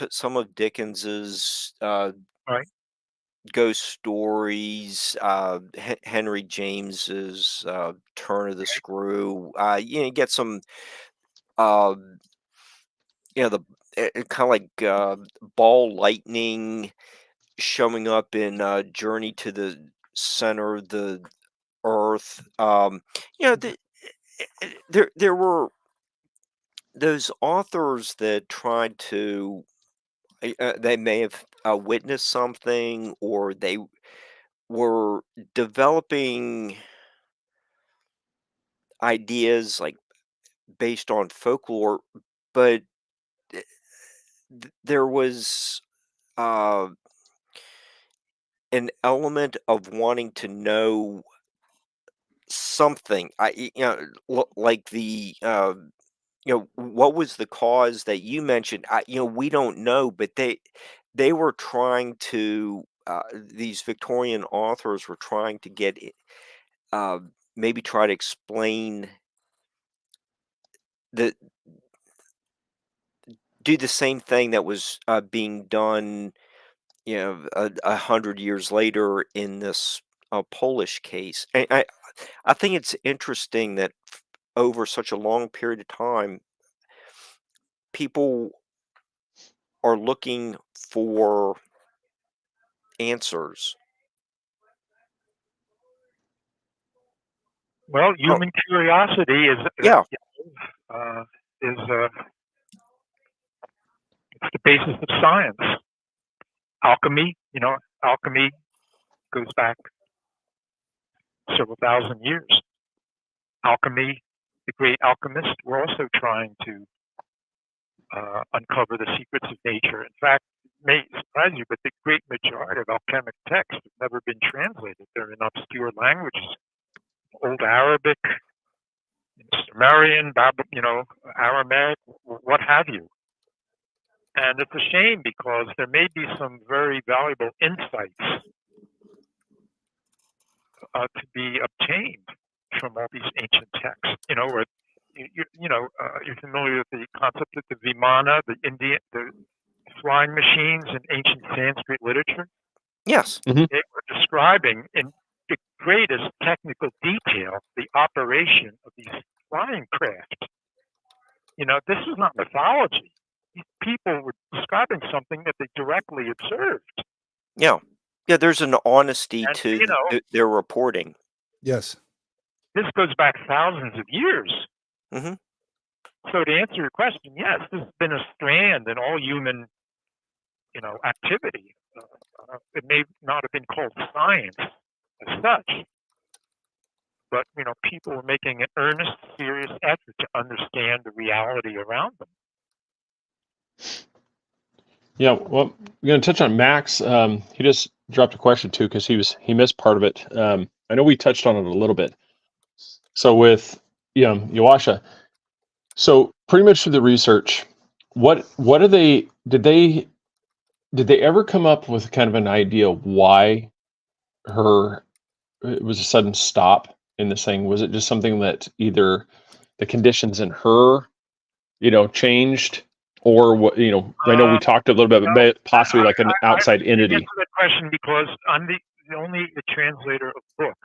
some of Dickens's Right. ghost stories, Henry James's Turn of the Screw. You get some, uh, the kind of like ball lightning showing up in Journey to the Center of the Earth. There were those authors that tried to. They may have witnessed something, or they were developing ideas like based on folklore, but there was uh, an element of wanting to know something. Like the what was the cause that you mentioned? We don't know, but they were trying to. These Victorian authors were trying to get maybe try to explain the do the same thing that was being done, 100 years later in this Polish case. And I think it's interesting that over such a long period of time, people are looking for answers. Well, human curiosity is Yeah, is it's the basis of science. Alchemy, alchemy goes back several thousand years. Alchemy, the great alchemists were also trying to uncover the secrets of nature. In fact, it may surprise you, but the great majority of alchemic texts have never been translated. They're in obscure languages, Old Arabic, Sumerian, Aramaic, what have you. And it's a shame because there may be some very valuable insights to be obtained from all these ancient texts. Where you're familiar with the concept of the Vimana, the flying machines in ancient Sanskrit literature. yes. They were describing in the greatest technical detail the operation of these flying craft. This is not mythology. These people were describing something that they directly observed. Yeah. There's an honesty And, to their reporting. Yes. this goes back thousands of years. Hmm. So to answer your question, yes, this has been a strand in all human, activity. It may not have been called science as such, but people were making an earnest, serious effort to understand the reality around them. Yeah, well, we're going to touch on Max. He just dropped a question too because he missed part of it. I know we touched on it a little bit. So with Joasia, so pretty much through the research, what are they? Did they ever come up with kind of an idea why it was a sudden stop in this thing? Was it just something that either the conditions in her, changed? Or what, I know we talked a little bit about possibly like an outside I entity. answer that question because I'm only the translator of book.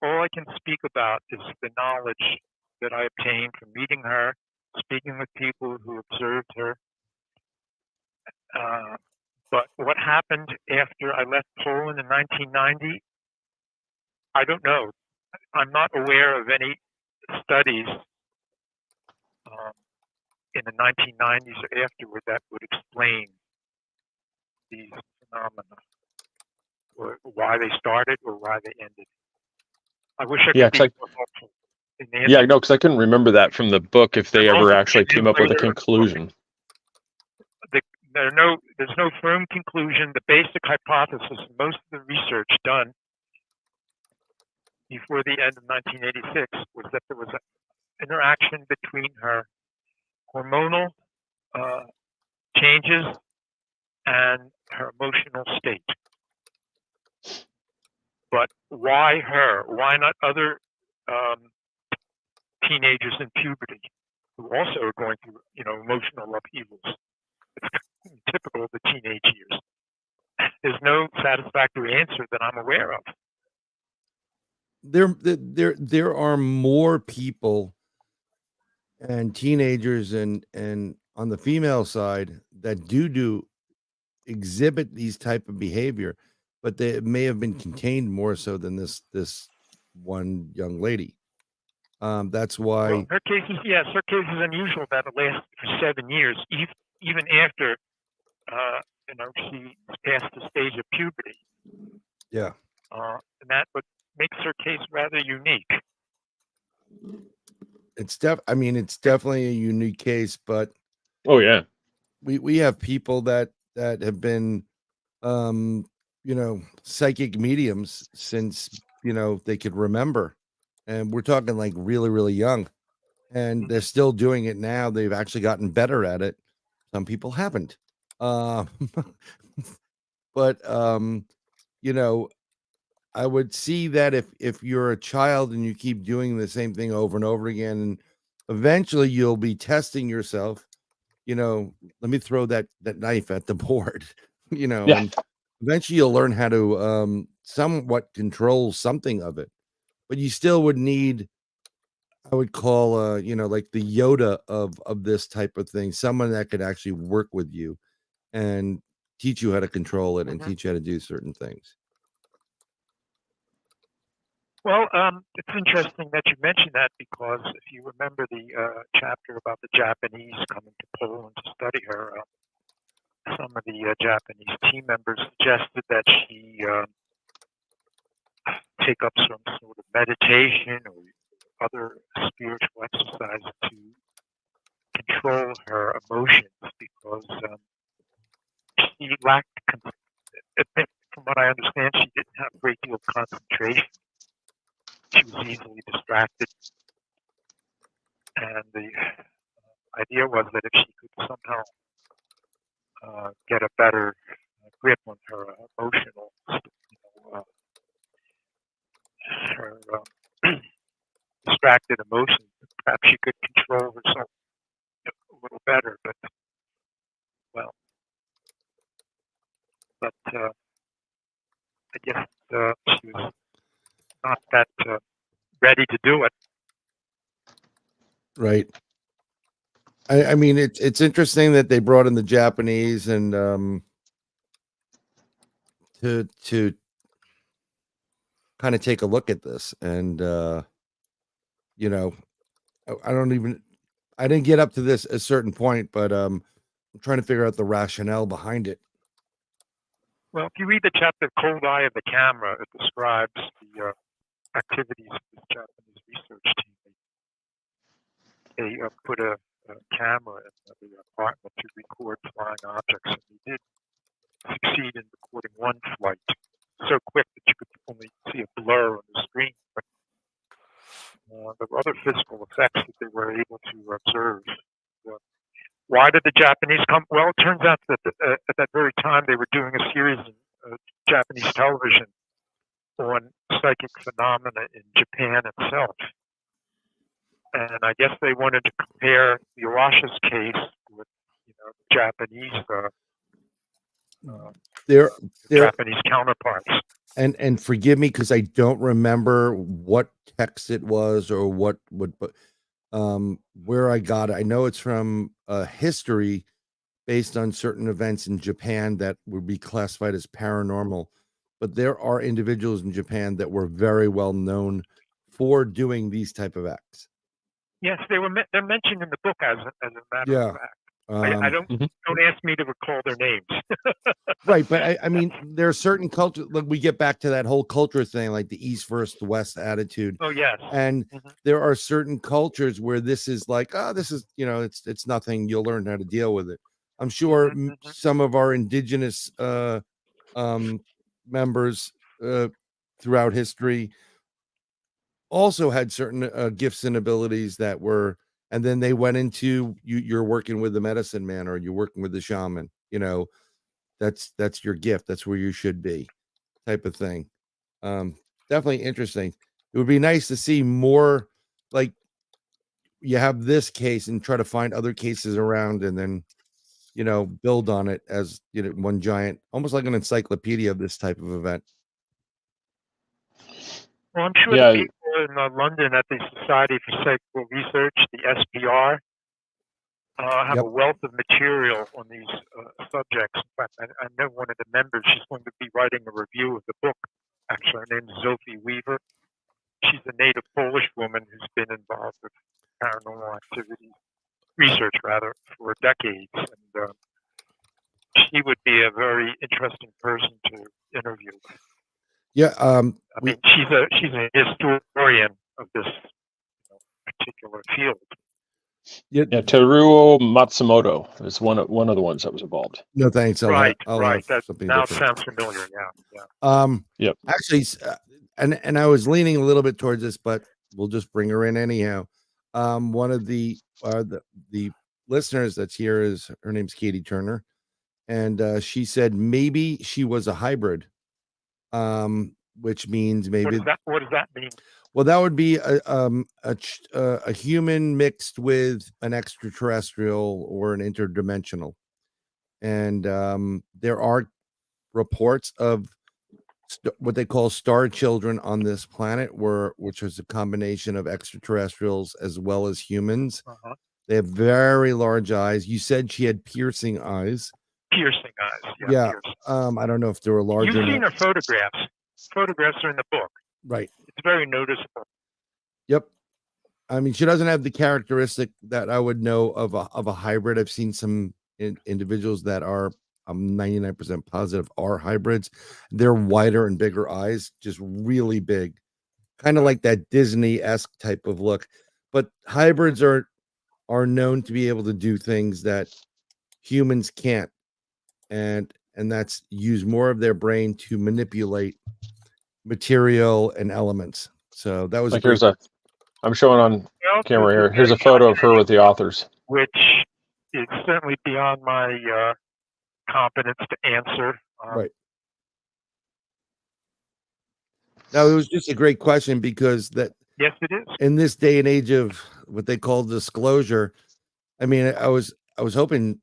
All I can speak about is the knowledge that I obtained from meeting her, speaking with people who observed her. But what happened after I left Poland in 1990, I don't know. I'm not aware of any studies in the 1990s or afterward that would explain these phenomena, or why they started or why they ended. I wish I Yeah, could be 'cause more helpful in yeah, answering. no, because I couldn't remember that from the book if they And ever also, actually came up with a conclusion. There's no firm conclusion. The basic hypothesis, most of the research done before the end of 1986 was that there was an interaction between her hormonal changes and her emotional state. But why her? Why not other teenagers in puberty who also are going through, emotional upheavals? It's typical of the teenage years. There's no satisfactory answer that I'm aware of. There are more people and teenagers and on the female side that do exhibit these type of behavior, but they may have been contained more so than this one young lady. That's why. Well, her case is unusual that it lasted for 7 years, even after she passed the stage of puberty. Yeah. And that what makes her case rather unique. It's definitely a unique case, but Oh yeah, we have people that have been psychic mediums since they could remember, and we're talking like really, really young, and they're still doing it now. They've actually gotten better at it. Some people haven't. But I would see that if you're a child and you keep doing the same thing over and over again, and eventually you'll be testing yourself, let me throw that knife at the board, Yeah. and eventually you'll learn how to somewhat control something of it. But you still would need, I would call like the Yoda of this type of thing, someone that could actually work with you and teach you how to control it and teach you how to do certain things. Well, it's interesting that you mentioned that, because if you remember the chapter about the Japanese coming to Poland to study her, some of the Japanese team members suggested that she take up some sort of meditation or other spiritual exercise to control her emotions, because she lacked, from what I understand, she didn't have a great deal of concentration. She was easily distracted, and the idea was that if she could somehow get a better grip on her emotional, her distracted emotions, perhaps she could control herself a little better. But I guess she was not that ready to do it. Right. I mean, it's interesting that they brought in the Japanese and to kind of take a look at this, and I didn't get up to this a certain point, but I'm trying to figure out the rationale behind it. Well, if you read the chapter "Cold Eye of the Camera," it describes the activities of this Japanese research team. They put a camera in the apartment to record flying objects, and they did succeed in recording one flight so quick that you could only see a blur on the screen. But there were other physical effects that they were able to observe. Why did the Japanese come? Well, it turns out that at that very time they were doing a series of Japanese television on psychic phenomena in Japan itself. And I guess they wanted to compare Joasia's case with, Japanese Their Japanese counterparts. And forgive me because I don't remember what text it was or what would where I got it. I know it's from history, based on certain events in Japan that would be classified as paranormal. But there are individuals in Japan that were very well known for doing these type of acts. Yes, they're mentioned in the book as a matter Yeah. of fact. I don't Mhm. don't ask me to recall their names. Right, but I mean, there are certain cultures. Like we get back to that whole culture thing, like the East versus the West attitude. Oh yes, And Mhm. there are certain cultures where this is like, oh, this is, it's nothing. You'll learn how to deal with it. I'm sure Mhm, mhm. some of our indigenous members throughout history also had certain gifts and abilities that were, and then they went into you're working with the medicine man or you're working with the shaman. That's your gift. That's where you should be, type of thing. Definitely interesting. It would be nice to see more, like you have this case and try to find other cases around and then build on it as one giant, almost like an encyclopedia of this type of event. Well, I'm sure Yeah. the people in London at the Society for Psychical Research, the SPR, have Yep. a wealth of material on these subjects. In fact, I know one of the members. She's going to be writing a review of the book. Actually, her name is Sophie Weaver. She's a native Polish woman who's been involved with paranormal activity research, rather, for decades, and she would be a very interesting person to interview. Yeah. I mean, she's a historian of this particular field. Yeah. Teruo Matsumoto is one of the ones that was involved. No thanks. I'll Right. have That something now different. sounds familiar. Yeah. Yep. Actually, and I was leaning a little bit towards this, but we'll just bring her in anyhow. One of the listeners that's here is, her name's Katie Turner, and she said maybe she was a hybrid, which means maybe What does that mean? well, that would be a human mixed with an extraterrestrial or an interdimensional, and there are reports of what they call star children on this planet, which is a combination of extraterrestrials as well as humans. Uh-huh. They have very large eyes. You said she had piercing eyes. Piercing eyes. Yeah. Piercing. I don't know if they were larger. You've seen her photographs. Photographs are in the book. Right. It's very noticeable. Yep. I mean, she doesn't have the characteristic that I would know of a hybrid. I've seen some individuals that are, I'm 99% positive, are hybrids. They're wider and bigger eyes, just really big, kind of like that Disney-esque type of look. But hybrids are known to be able to do things that humans can't, and that's use more of their brain to manipulate material and elements. So that was like I'm showing on camera here. Here's a very photo of her with the authors. which is certainly beyond my competence to answer. Right. Now, it was just a great question because that, Yes, it is. in this day and age of what they call disclosure, I mean, I was hoping,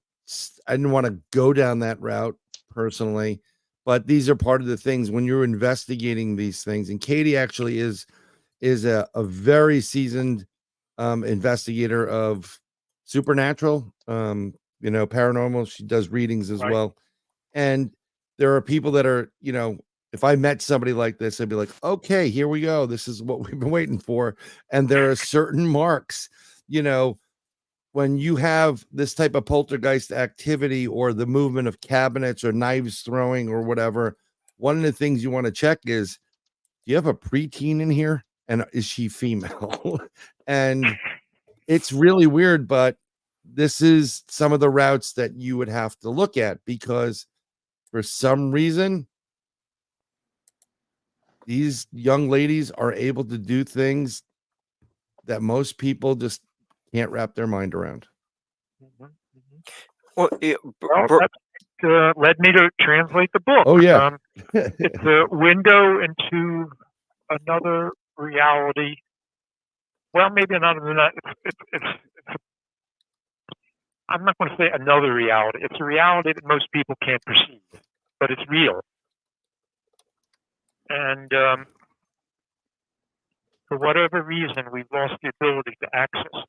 I didn't want to go down that route personally, but these are part of the things when you're investigating these things. And Katie actually is a very seasoned investigator of supernatural, paranormal. She does readings as well. And there are people that are, if I met somebody like this, I'd be like, okay, here we go. This is what we've been waiting for. And there are certain marks, when you have this type of poltergeist activity or the movement of cabinets or knives throwing or whatever, one of the things you want to check is, do you have a preteen in here? And is she female? And it's really weird, but this is some of the routes that you would have to look at, because for some reason, these young ladies are able to do things that most people just can't wrap their mind around. Well, that led me to translate the book. Oh, yeah. It's a window into another reality. Well, maybe another. I'm not going to say another reality. It's a reality that most people can't perceive, but it's real. And for whatever reason, we've lost the ability to access.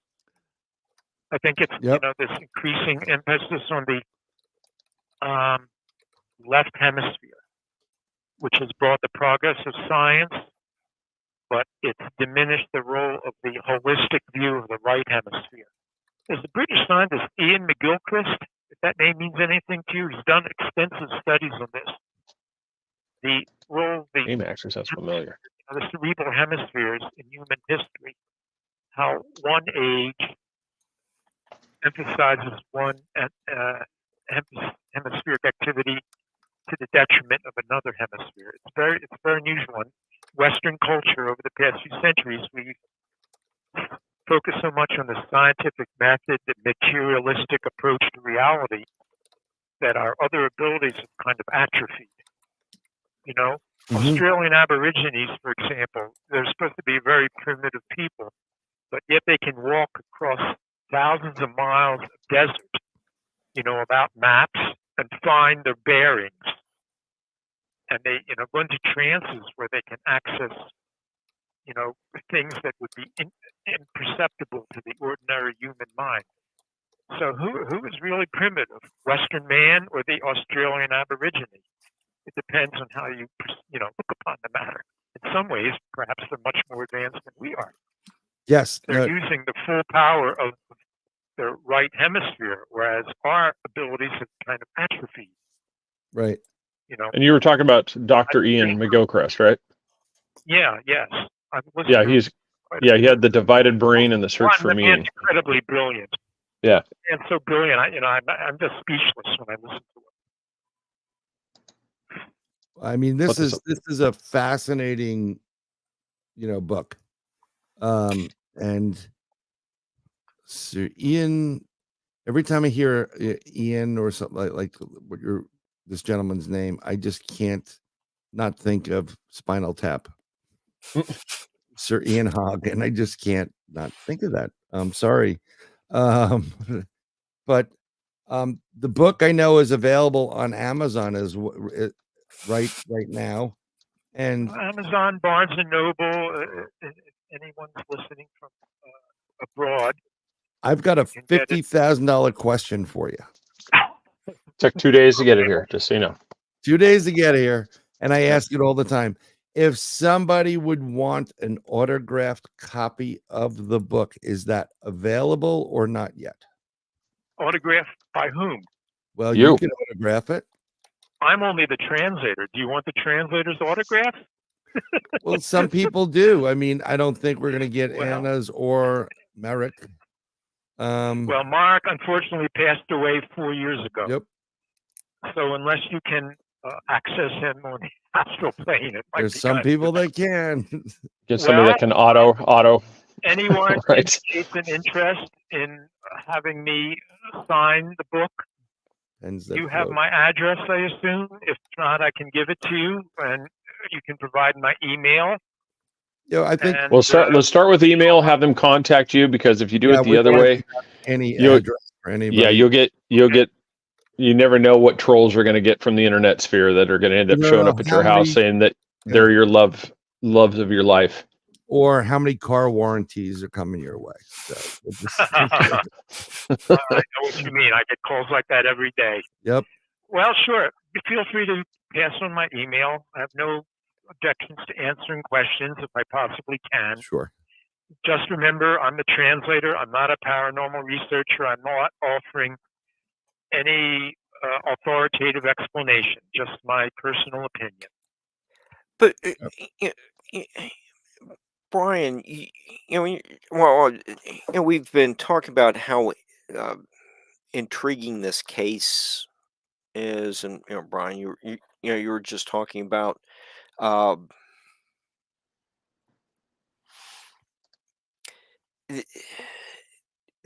I think it's this increasing emphasis on the left hemisphere, which has brought the progress of science, but it's diminished the role of the holistic view of the right hemisphere. There's a British scientist, Ian McGilchrist, if that name means anything to you. He's done extensive studies on this. The role of Name actually sounds familiar. the cerebral hemispheres in human history, how one age emphasizes one hemispheric activity to the detriment of another hemisphere. It's very unusual. In Western culture over the past few centuries, we've focused so much on the scientific method, the materialistic approach to reality, that our other abilities have kind of atrophied. You know, Australian Aborigines, for example, they're supposed to be very primitive people, but yet they can walk across thousands of miles of desert, without maps, and find their bearings. And they, go into trances where they can access, things that would be imperceptible to the ordinary human mind. So who is really primitive, Western man or the Australian Aborigine? It depends on how you, look upon the matter. In some ways, perhaps they're much more advanced than we are. Yes. They're using the full power of their right hemisphere, whereas our abilities have kind of atrophied. Right. And you were talking about Dr. Ian McGilchrist, right? Yeah, yes. Yeah, he had the divided brain and the search for meaning. Incredibly brilliant. Yeah. And so brilliant. I'm just speechless when I listen to it. I mean, this is a fascinating, book. And so Ian, every time I hear Ian or something like what this gentleman's name, I just can't not think of Spinal Tap. Sir Ian Hogg, and I just can't not think of that. I'm sorry. But the book I know is available on Amazon right now. And Amazon, Barnes and Noble, if anyone's listening from abroad. I've got a $50,000 question for you. Took 2 days to get it here, just so you know. 2 days to get here, and I ask it all the time. If somebody would want an autographed copy of the book, is that available or not yet? Autographed by whom? Well, you can autograph it. I'm only the translator. Do you want the translator's autograph? Well, some people do. I mean, I don't think we're going to get Anna's or Merrick. Well, Mark unfortunately passed away 4 years ago. Yep. So unless you can access him on the astral plane, there's some people that can. Get somebody that can auto. Anyone right. indicates an interest in having me sign the book. You have my address, I assume. If not, I can give it to you, and you can provide my email. I think let's start with email. Have them contact you, because if you do it the other way, any address for anybody. Yeah, you'll get. You never know what trolls you're going to get from the internet sphere that are going to end up showing up at your house saying that they're your loves of your life. Or how many car warranties are coming your way. So I know what you mean. I get calls like that every day. Yep. Well, sure. Feel free to pass on my email. I have no objections to answering questions if I possibly can. Sure. Just remember, I'm the translator. I'm not a paranormal researcher. I'm not offering any authoritative explanation, just my personal opinion. But Brian, we've been talking about how intriguing this case is, and Brian, you were just talking about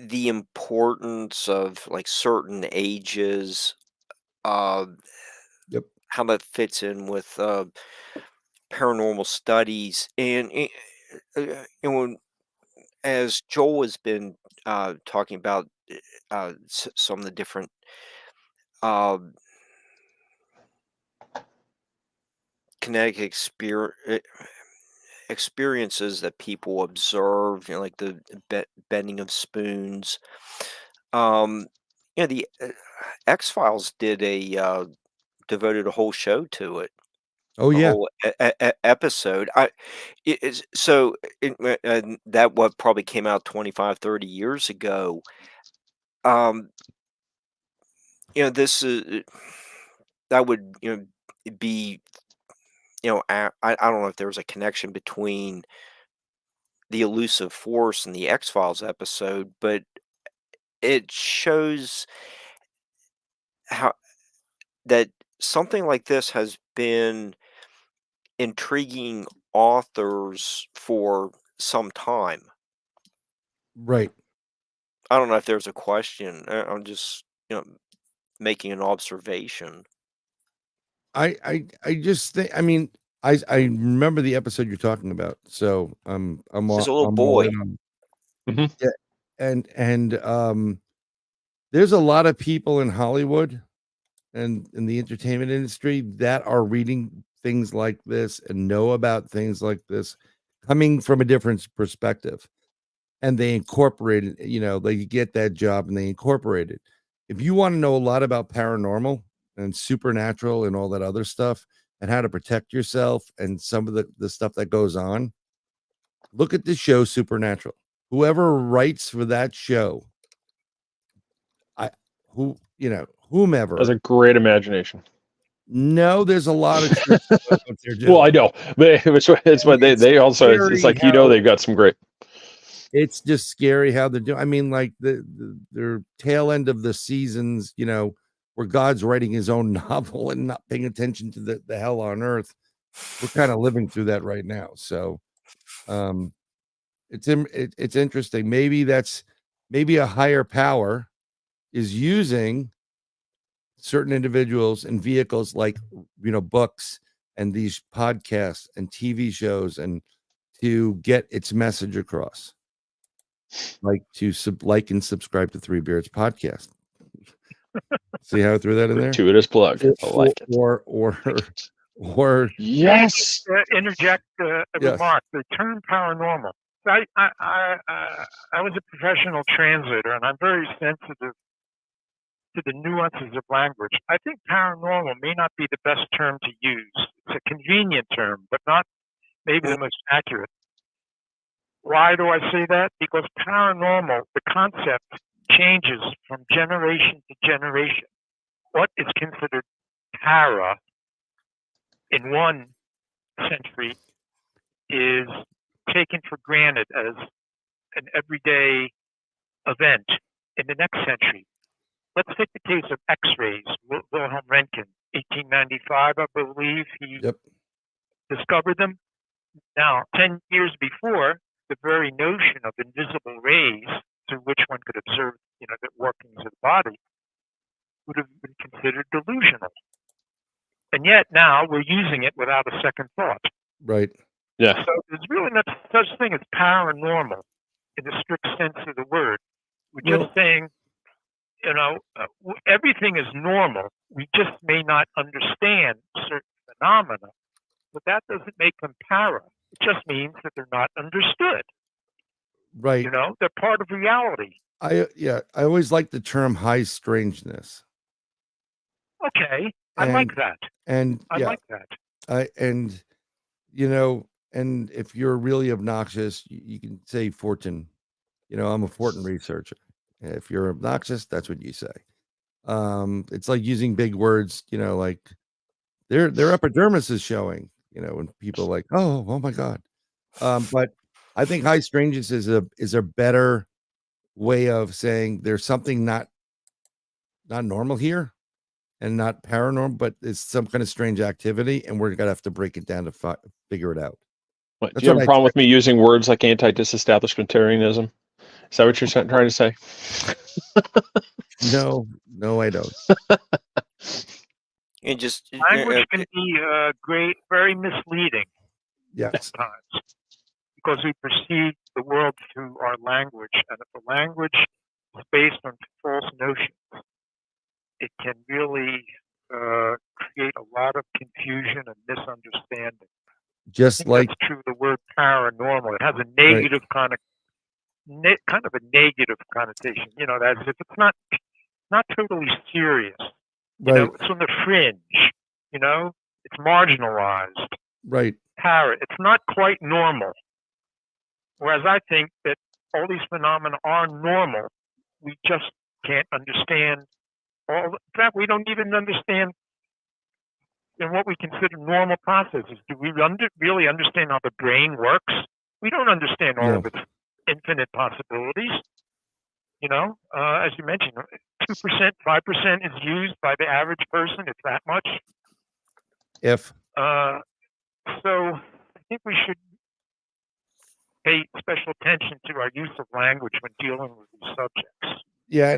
the importance of like certain ages, yep, how that fits in with paranormal studies, and when, as Joel has been talking about some of the different kinetic experiences that people observe, like the bending of spoons. the X-Files devoted a whole show to it, Oh a yeah, whole episode. And that what probably came out 25, 30 years ago. This that would be I don't know if there was a connection between the elusive force and the X-Files episode, but it shows how that something like this has been intriguing authors for some time. right. I don't know if there's a question. I'm just, making an observation. I just think. I mean, I remember the episode you're talking about. So There's a little I'm all in boy. on. Mhm. Yeah, and there's a lot of people in Hollywood and in the entertainment industry that are reading things like this and know about things like this coming from a different perspective, and they incorporate it. They get that job and they incorporate it. If you want to know a lot about paranormal and supernatural and all that other stuff and how to protect yourself and some of the stuff that goes on, look at the show Supernatural. Whoever writes for that show, I who whomever. Has a great imagination. No, there's a lot of truth to what they're doing. Well, I know, but it's what they also. It's scary like how they've got some great. it's just scary how they're doing. I mean, like their tail end of the seasons, where God's writing his own novel and not paying attention to the hell on earth. We're kind of living through that right now. So, it's interesting. Maybe a higher power is using certain individuals and vehicles like books and these podcasts and TV shows and to get its message across. Like to like and subscribe to Three Beards podcast. See how I threw that in there? Gratuitous plug. I like it. Or yes. Interject a Yes. remark. The term paranormal. I was a professional translator, and I'm very sensitive to the nuances of language. I think paranormal may not be the best term to use. It's a convenient term, but not maybe the most accurate. Why do I say that? Because paranormal, the concept changes from generation to generation. What is considered para in one century is taken for granted as an everyday event in the next century. Let's take the case of X-rays. Wilhelm Röntgen, 1895, I believe he discovered them. Now, 10 years before, the very notion of invisible rays through which one could observe, the workings of the body would have been considered delusional. And yet now we're using it without a second thought. Right. Yeah. So there's really not such thing as paranormal in the strict sense of the word. We're just saying, everything is normal. We just may not understand certain phenomena, but that doesn't make them para. It just means that they're not understood. Right. They're part of reality. I always like the term high strangeness. Okay. I like that. And I like that. And if you're really obnoxious, you can say Fortin. I'm a Fortin researcher. If you're obnoxious, that's what you say. It's like using big words, like their epidermis is showing, when people are like, oh my God. But I think high strangeness is a better way of saying there's something not normal here and not paranormal, but it's some kind of strange activity, and we're gonna have to break it down to figure it out. What, do you have a problem with me using words like anti-disestablishmentarianism? Is that what you're trying to say? No, I don't. And just language can be very misleading. Yes. At times, because we perceive the world through our language, and if the language is based on false notions, it can really create a lot of confusion and misunderstanding. Just like that's true of the word paranormal. It has a negative kind of a negative connotation. As if it's not not totally serious. You Right. know, it's on the fringe. You know, it's marginalized. Right. Parrot. It's not quite normal. Whereas I think that all these phenomena are normal. We just can't understand all. In fact, we don't even understand in what we consider normal processes. Do we really understand how the brain works? We don't understand all of its infinite possibilities. You know, as you mentioned, 2%, 5% is used by the average person. It's that much. If So I think we should pay special attention to our use of language when dealing with these subjects. yeah,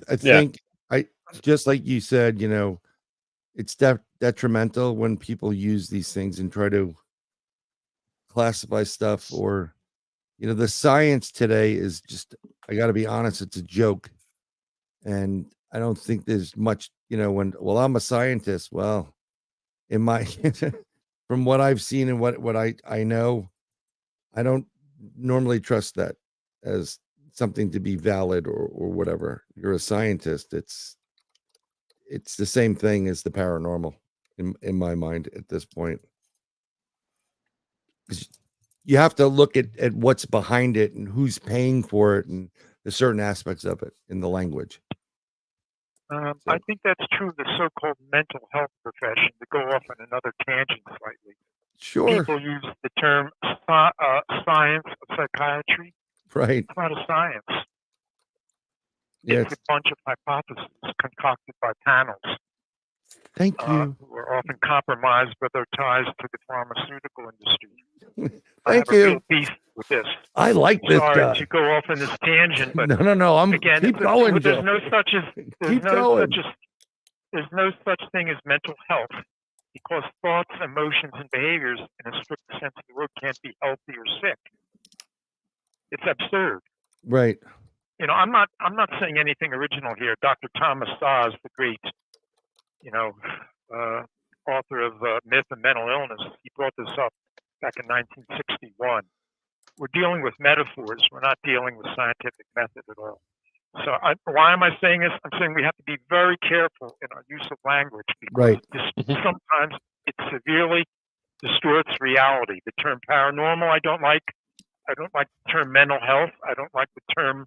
I think I just like you said, you know, it's detrimental when people use these things and try to classify stuff, or you know, the science today is just, I got to be honest, it's a joke. And I don't think there's much, you know, well, I'm a scientist. Well, in my from what I've seen and what I know, I don't normally trust that as something to be valid or whatever. You're a scientist. It's the same thing as the paranormal in my mind at this point. 'Cause you have to look at what's behind it and who's paying for it and the certain aspects of it in the language. I think that's true of the so-called mental health profession. To go off on another tangent slightly, Sure. people use the term science of psychiatry. Right. It's not a science. Yeah. It's a bunch of hypotheses concocted by panels. Thank you. Who are often compromised by their ties to the pharmaceutical industry. Thank I have you. a real beef with this. I like this Sorry guy. to go off on this tangent, but No. I'm again, keep going, there's Joe. no such as Keep going. there's no such thing as mental health, because thoughts, emotions, and behaviors, in a strict sense of the word, can't be healthy or sick. It's absurd. Right. You know, I'm not saying anything original here. Dr. Thomas Szasz, the great, you know, author of Myth and Mental Illness, he brought this up back in 1961. We're dealing with metaphors. We're not dealing with scientific method at all. So why am I saying this? I'm saying we have to be very careful in our use of language, because sometimes it severely distorts reality. The term paranormal, I don't like. I don't like the term mental health. I don't like the term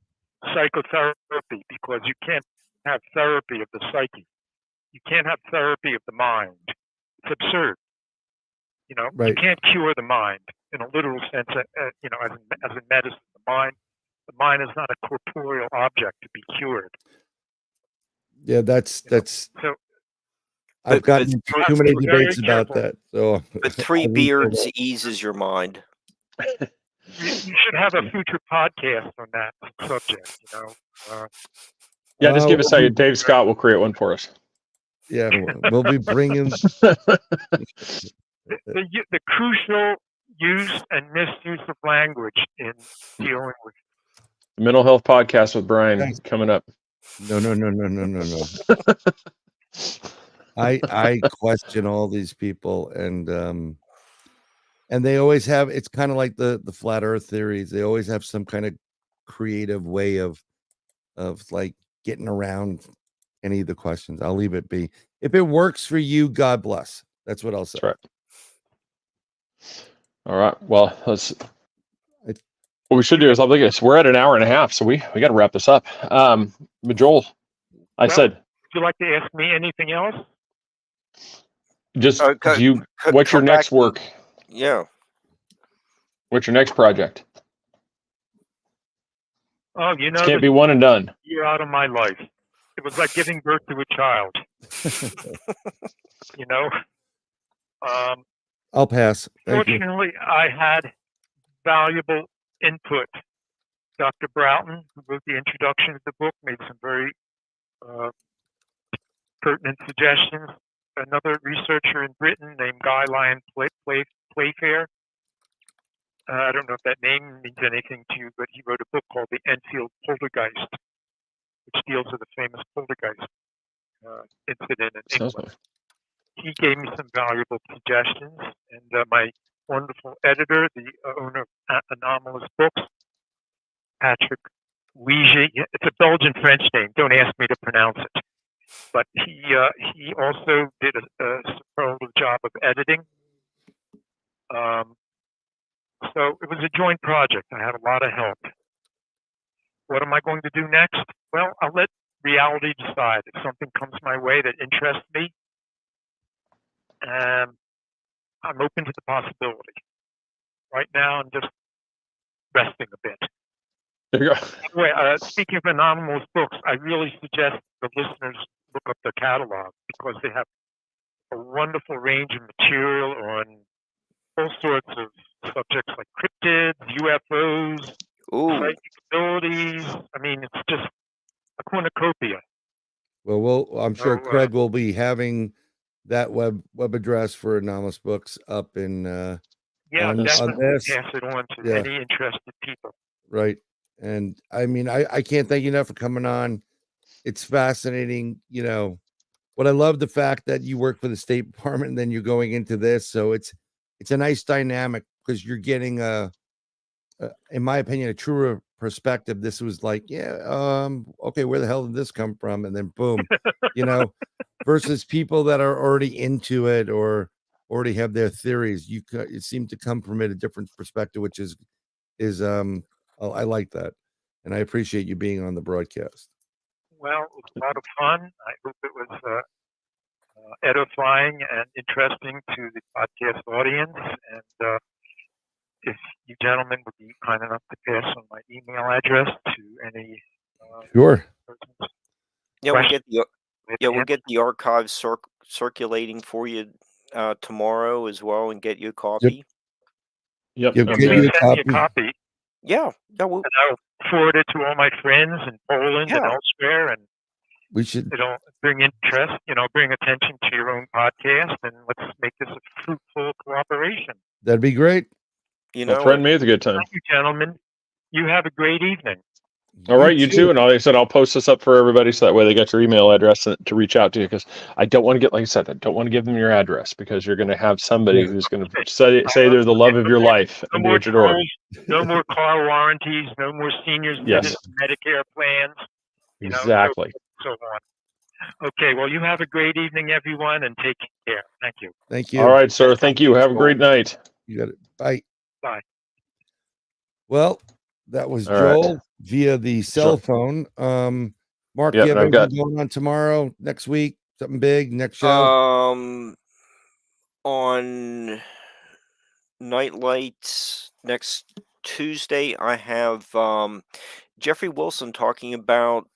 psychotherapy, because you can't have therapy of the psyche. You can't have therapy of the mind. It's absurd. You know, you can't cure the mind in a literal sense. You know, as in medicine, the mind is not a corporeal object to be cured. Yeah, that's so. I've gotten too many debates about that. So, but Three Beards eases your mind. You should have a future podcast on that subject. You know. Yeah, just give us a second. Dave Scott will create one for us. Yeah, we'll be bringing the crucial use and misuse of language in dealing with mental health podcast with Brian coming up. No. I question all these people, and they always have. It's kind of like the flat Earth theories. They always have some kind of creative way of like getting around any of the questions. I'll leave it be. If it works for you, God bless. That's what I'll say. That's right. All right. Well, what we should do is look at this. We're at an hour and a half, so we got to wrap this up. Joel, would you like to ask me anything else? Just what's your next work? Yeah. What's your next project? Oh, you know, this can't be one and done. Year out of my life. It was like giving birth to a child. You know. I'll pass. Fortunately, I had valuable input. Dr. Broughton, who wrote the introduction to the book, made some very pertinent suggestions. Another researcher in Britain named Guy Lyon Playfair. I don't know if that name means anything to you, but he wrote a book called The Enfield Poltergeist, which deals with the famous poltergeist incident in England. He gave me some valuable suggestions, and my wonderful editor, the owner of Anomalous Books, Patrick Luigi. It's a Belgian French name. Don't ask me to pronounce it. But he also did a superlative job of editing. So it was a joint project. I had a lot of help. What am I going to do next? Well, I'll let reality decide. If something comes my way that interests me, I'm open to the possibility. Right now, I'm just resting a bit. There you go. Anyway, speaking of anonymous books, I really suggest the listeners look up their catalog because they have a wonderful range of material on all sorts of subjects like cryptids, UFOs, Ooh, psychic abilities. I mean, it's just a cornucopia. Well, I'm sure So, Craig will be having that web address for Anonymous Books up in yeah, on definitely this. pass it on to Yeah. any interested people. Right. And I mean, I can't thank you enough for coming on. It's fascinating. You know, what I love the fact that you work for the State Department and then you're going into this. So it's a nice dynamic because you're getting in my opinion, a truer perspective. This was like, yeah, okay, where the hell did this come from? And then boom, you know, versus people that are already into it or already have their theories. It seemed to come from it a different perspective, which is I like that, and I appreciate you being on the broadcast. Well, it was a lot of fun. I hope it was edifying and interesting to the podcast audience. And if you gentlemen would be kind enough to pass on my email address to any Sure. persons. yeah, we'll get Questions? the archives circulating for you tomorrow as well, and get you a copy. Yep. Yeah, I'm get Please you there. a send me a copy. copy, Yeah, we'll, and I'll forward it to all my friends in Poland and Yeah. elsewhere, and We should. it'll bring interest, bring attention to your own podcast, and let's make this a fruitful cooperation. That'd be great. you Well, know, threaten me with a good time. Thank you, gentlemen. You have a great evening. All right, you too. And like I said, I'll post this up for everybody so that way they get your email address to reach out to you. Because I don't want to get, like I said, I don't want to give them your address because you're going to have somebody who's going to say they're the love of your life No and be more at your door. trolls, no more car warranties, no more seniors Yes. Medicare plans. Exactly. So on. Okay, well, you have a great evening, everyone, and take care. Thank you. Thank you. All right, sir. Thank you. Have a great night. You got it. Bye. Bye. Well, that was All right. Joel via the cell phone. Mark, Yep, you have I've anything going on tomorrow, next week? Something big, next show? On Nightlight next Tuesday, I have Jeffrey Wilson talking about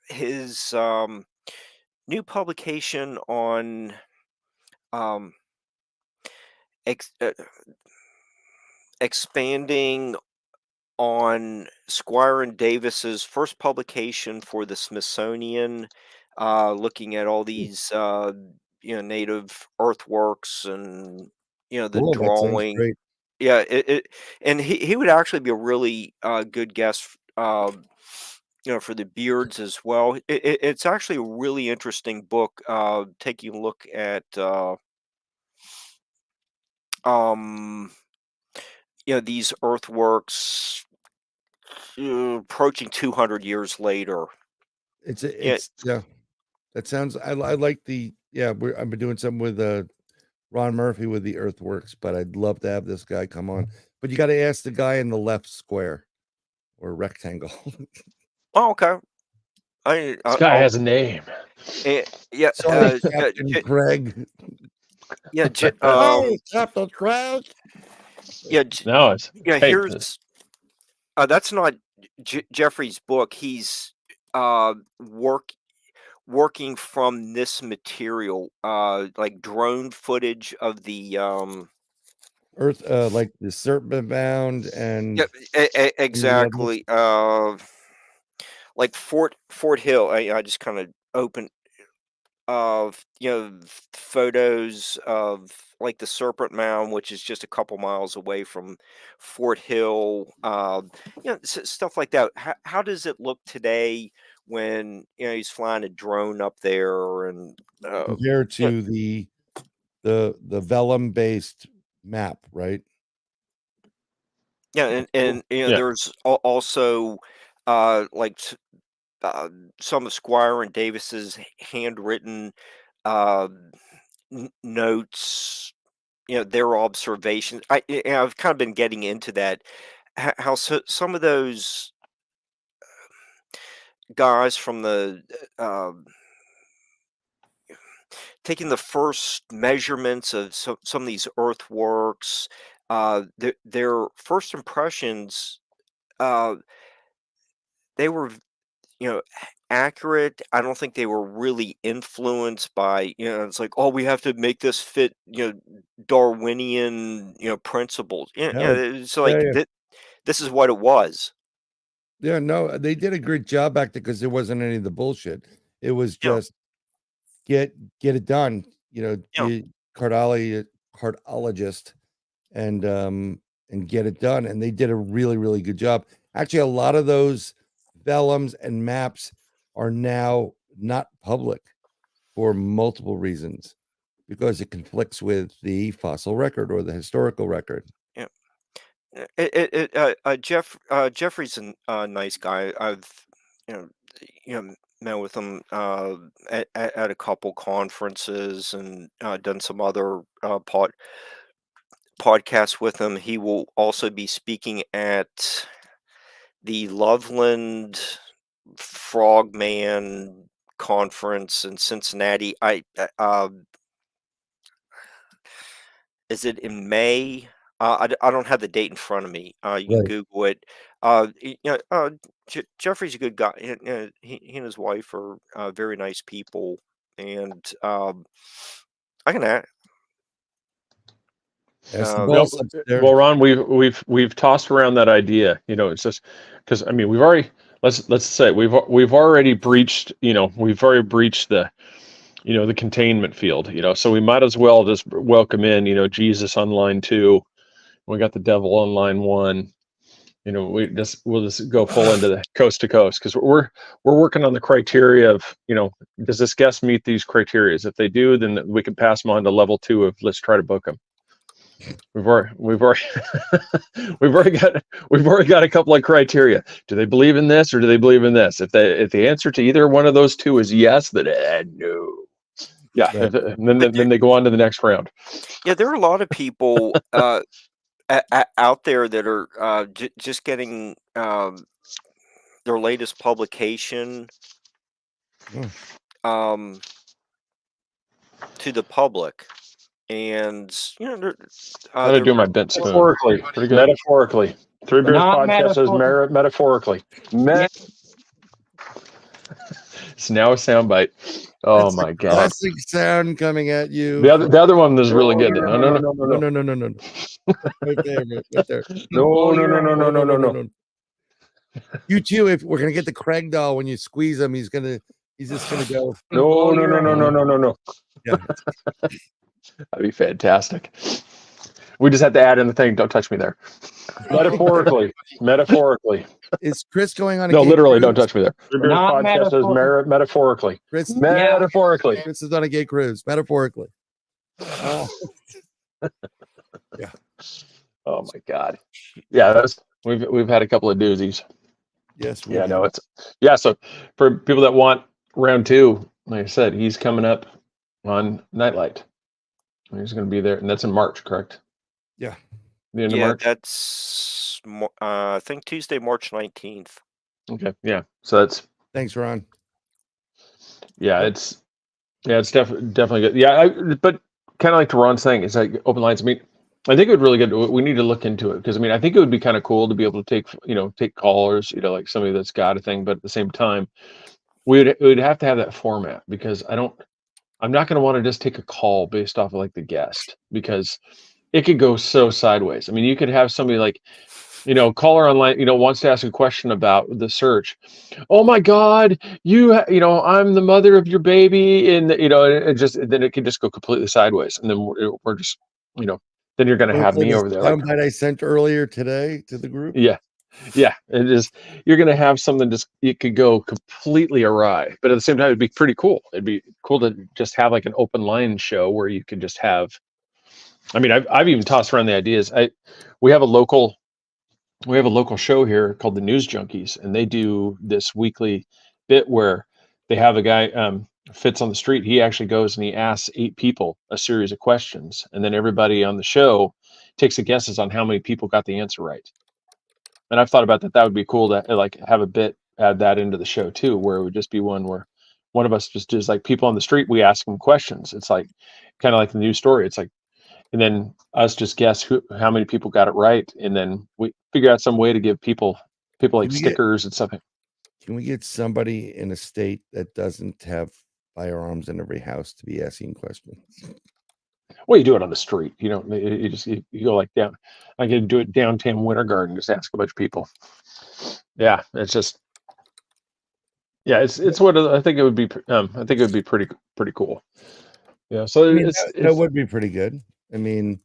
his new publication on expanding on Squire and Davis's first publication for the Smithsonian, looking at all these native earthworks and the Cool, that sounds drawing. great. Yeah, and he would actually be a really good guest, for the Beards as well. It's actually a really interesting book, taking a look at these earthworks approaching 200 years later. It's yeah. That sounds. I like the I've been doing something with Ron Murphy with the earthworks, but I'd love to have this guy come on. But you got to ask the guy in the left square or rectangle. Oh, okay. This guy has a name. Yeah, Sorry, Captain Craig. Yeah, Captain Craig. Yeah, No, it's yeah. hey, Here's that's not Jeffrey's book. He's working from this material, like drone footage of the Earth, like the Serpent Bound and exactly. Like Fort Hill. I just kind of opened of photos of like the Serpent Mound, which is just a couple miles away from Fort Hill. Stuff like that. How does it look today when he's flying a drone up there and compared to the vellum based map, right? Yeah, and Yeah. there's also like some of Squire and Davis's handwritten uh, notes, their observations. I've kind of been getting into that. How some of those guys from the taking the first measurements of some of these earthworks, their first impressions, uh, they were accurate. I don't think they were really influenced by, it's like, oh, we have to make this fit, Darwinian, principles. No, It's yeah, like yeah, this is what it was. yeah. No, they did a great job back there because there wasn't any of the bullshit. It was Yeah, just get it done. yeah, The cardiologist and get it done. And they did a really, really good job. Actually, a lot of those vellums and maps are now not public for multiple reasons because it conflicts with the fossil record or the historical record. yeah. Jeffrey's a nice guy. I've you know met with him at a couple conferences and done some other podcasts with him. He will also be speaking at the Loveland Frogman conference in Cincinnati. Is it in May? I don't have the date in front of me. You can Right. Google it. Jeffrey's a good guy. He and his wife are very nice people, and I can add. That's the Um, Well, boss upstairs. well, Ron, we've tossed around that idea. It's just because we've already let's say we've already breached. We've already breached the the containment field. So we might as well just welcome in Jesus on line 2. We got the devil on line 1. We'll just go full into the coast to coast because we're working on the criteria of does this guest meet these criteria? If they do, then we can pass them on to level 2 of let's try to book them. We've already we've already got a couple of criteria. Do they believe in this or do they believe in this? If the answer to either one of those two is yes, then no. Yeah, Right. and then they go on to the next round. yeah, there are a lot of people out there that are just getting their latest publication Mm. to the public, and How to do my bent spoon. Metaphorically. Pretty good. Metaphorically. Three Bears Not podcast says metaphorically. It's now a soundbite. Oh That's my a god. classic sound coming at you. The other one was really good. No. No. My favorite. Right there. No. You too. If we're gonna get the Craig doll, when you squeeze him, he's just gonna go. No. Yeah. That'd be fantastic. We just have to add in the thing. Don't touch me there. Metaphorically. Is Chris going on? No, gay literally, cruise? don't touch me there. Not Podcast says metaphorically. Chris, Metaphorically. Chris is on a gay cruise. Metaphorically. Yeah. Oh my god. Yeah, we've had a couple of doozies. Yes. Yeah, no, so for people that want round 2, like I said, he's coming up on Nightlight. He's going to be there, and that's in March, correct? Yeah. The end of yeah, March. that's I think Tuesday, March 19th. Okay, yeah. So that's Thanks, Ron. it's definitely good. Yeah, but kind of like to Ron's thing, it's like open lines. I mean, I think it would really good. We need to look into it because I think it would be kind of cool to be able to take callers, like somebody that's got a thing, but at the same time, we'd have to have that format because I'm not going to want to just take a call based off of like the guest because it could go so sideways. I mean, you could have somebody like, caller online, wants to ask a question about the search. Oh my God, I'm the mother of your baby, and then it can just go completely sideways, and then we're just, then you're going to have me over there. Like, Soundbite I sent earlier today to the group. yeah, it is. You're going to have something it could go completely awry, but at the same time, it'd be pretty cool. It'd be cool to just have like an open line show where you could just have. I mean, I've even tossed around the ideas. We have a local we have a local show here called the News Junkies, and they do this weekly bit where they have a guy, Fitz on the street. He actually goes and he asks 8 people a series of questions, and then everybody on the show takes a guesses on how many people got the answer right. And I've thought about that. That would be cool to like have a bit, add that into the show too, where it would just be one where one of us just does like people on the street. We ask them questions. It's like kind of like the news story. It's like, and then us just guess how many people got it right, and then we figure out some way to give people like Can we get- stickers and stuff. Can we get somebody in a state that doesn't have firearms in every house to be asking questions? Well, you do it on the street. You don't. You just you go like down. I can do it downtown Winter Garden. Just ask a bunch of people. Yeah, it's just. Yeah, it's what I think it would be. I think it would be pretty cool. Yeah, so I mean, it's that would be pretty good. I mean,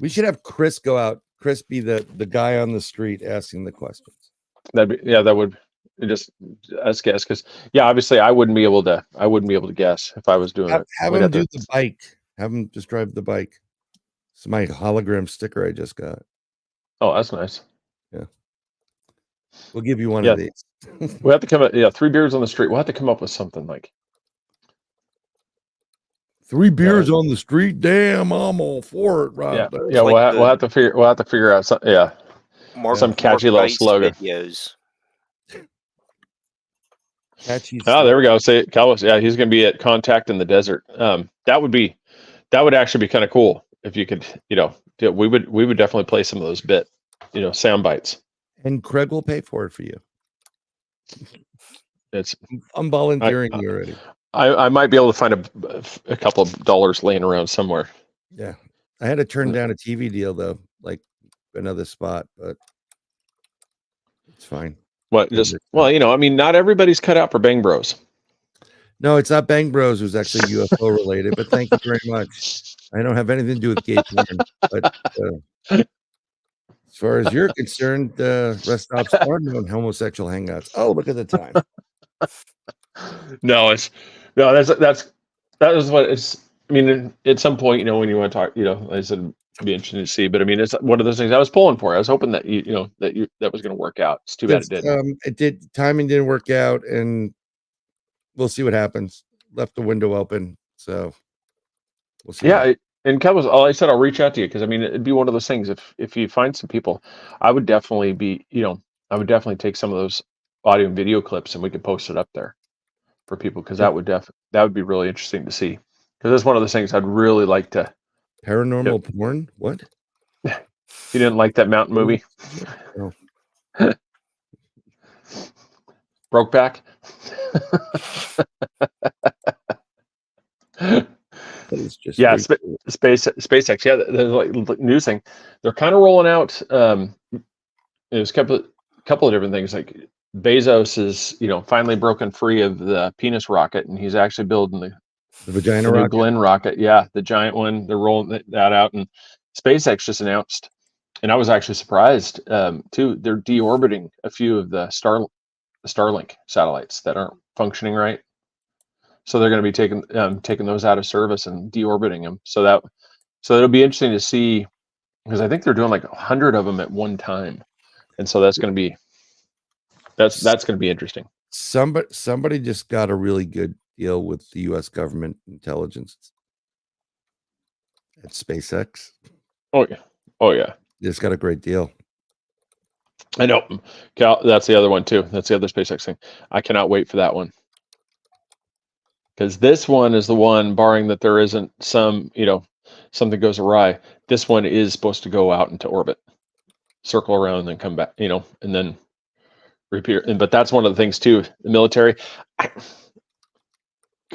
we should have Chris go out. Chris be the guy on the street asking the questions. that would just us guess, because obviously I wouldn't be able to guess if I was doing it. Have We'd him have do to- the bike. Have him just drive the bike. It's my hologram sticker I just got. Oh, that's nice. We'll give you one Yeah. of these. We'll have to come up. Yeah, 3 beers on the street. We'll have to come up with something like 3 beers on the street. Damn, I'm all for it, right? yeah. there. Yeah, like we'll have to figure out some. Yeah, some catchy little Dice slogan. Videos. Catchy Oh, stuff. there we go. Say Calvis. Yeah, he's going to be at Contact in the Desert. That would actually be kind of cool if you could. We would definitely play some of those sound bites. And Craig will pay for it for you. It's I'm volunteering you already. I might be able to find a couple of dollars laying around somewhere. Yeah. I had to turn down a TV deal though, like another spot, but it's fine. What? Just I mean, not everybody's cut out for Bang Bros. No, it's not Bang Bros. It was actually UFO related, but thank you very much. I don't have anything to do with gay porn, but as far as you're concerned, rest stops are known homosexual hangouts. Oh, look at the time. That is what it's. I mean, at some point, when you want to talk, I said it'd be interesting to see. But I mean, it's one of those things I was pulling for. I was hoping that that was going to work out. It's too bad it didn't. It did. Timing didn't work out, and we'll see what happens. Left the window open, so we'll see. Yeah, and Kev was all I said. I'll reach out to you because I mean, it'd be one of those things. If you find some people, I would definitely take some of those audio and video clips and we could post it up there for people, because that would be really interesting to see, because that's one of those things I'd really like to. Paranormal porn? What? You didn't like that mountain movie? No. Brokeback. It's just SpaceX. Yeah, there's like news thing. They're kind of rolling out. There's a couple of different things. Like Bezos is, finally broken free of the penis rocket, and he's actually building the vagina new rocket. Glenn rocket. Yeah, the giant one. They're rolling that out, and SpaceX just announced, and I was actually surprised too. They're deorbiting a few of the Starlink satellites that aren't functioning right. So they're going to be taking those out of service and deorbiting them. So it'll be interesting to see, because I think they're doing like 100 of them at one time, and so that's going to be interesting. Somebody just got a really good deal with the U.S. government intelligence at SpaceX. Oh yeah. Just got a great deal. I know, Cal. That's the other one too. That's the other SpaceX thing. I cannot wait for that one, because this one is the one, barring that there isn't something goes awry. This one is supposed to go out into orbit, circle around, and then come back. And then repeat. But that's one of the things too. The military.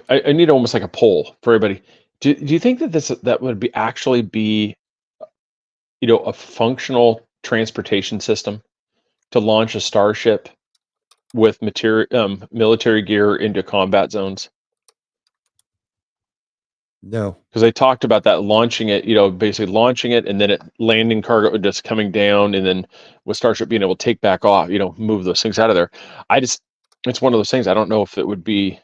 I need almost like a poll for everybody. Do you think that would actually be a functional transportation system to launch a Starship with military gear into combat zones? No, because they talked about that, launching it, basically launching it, and then it landing cargo just coming down, and then with Starship being able to take back off, move those things out of there. It's one of those things. I don't know if it would be.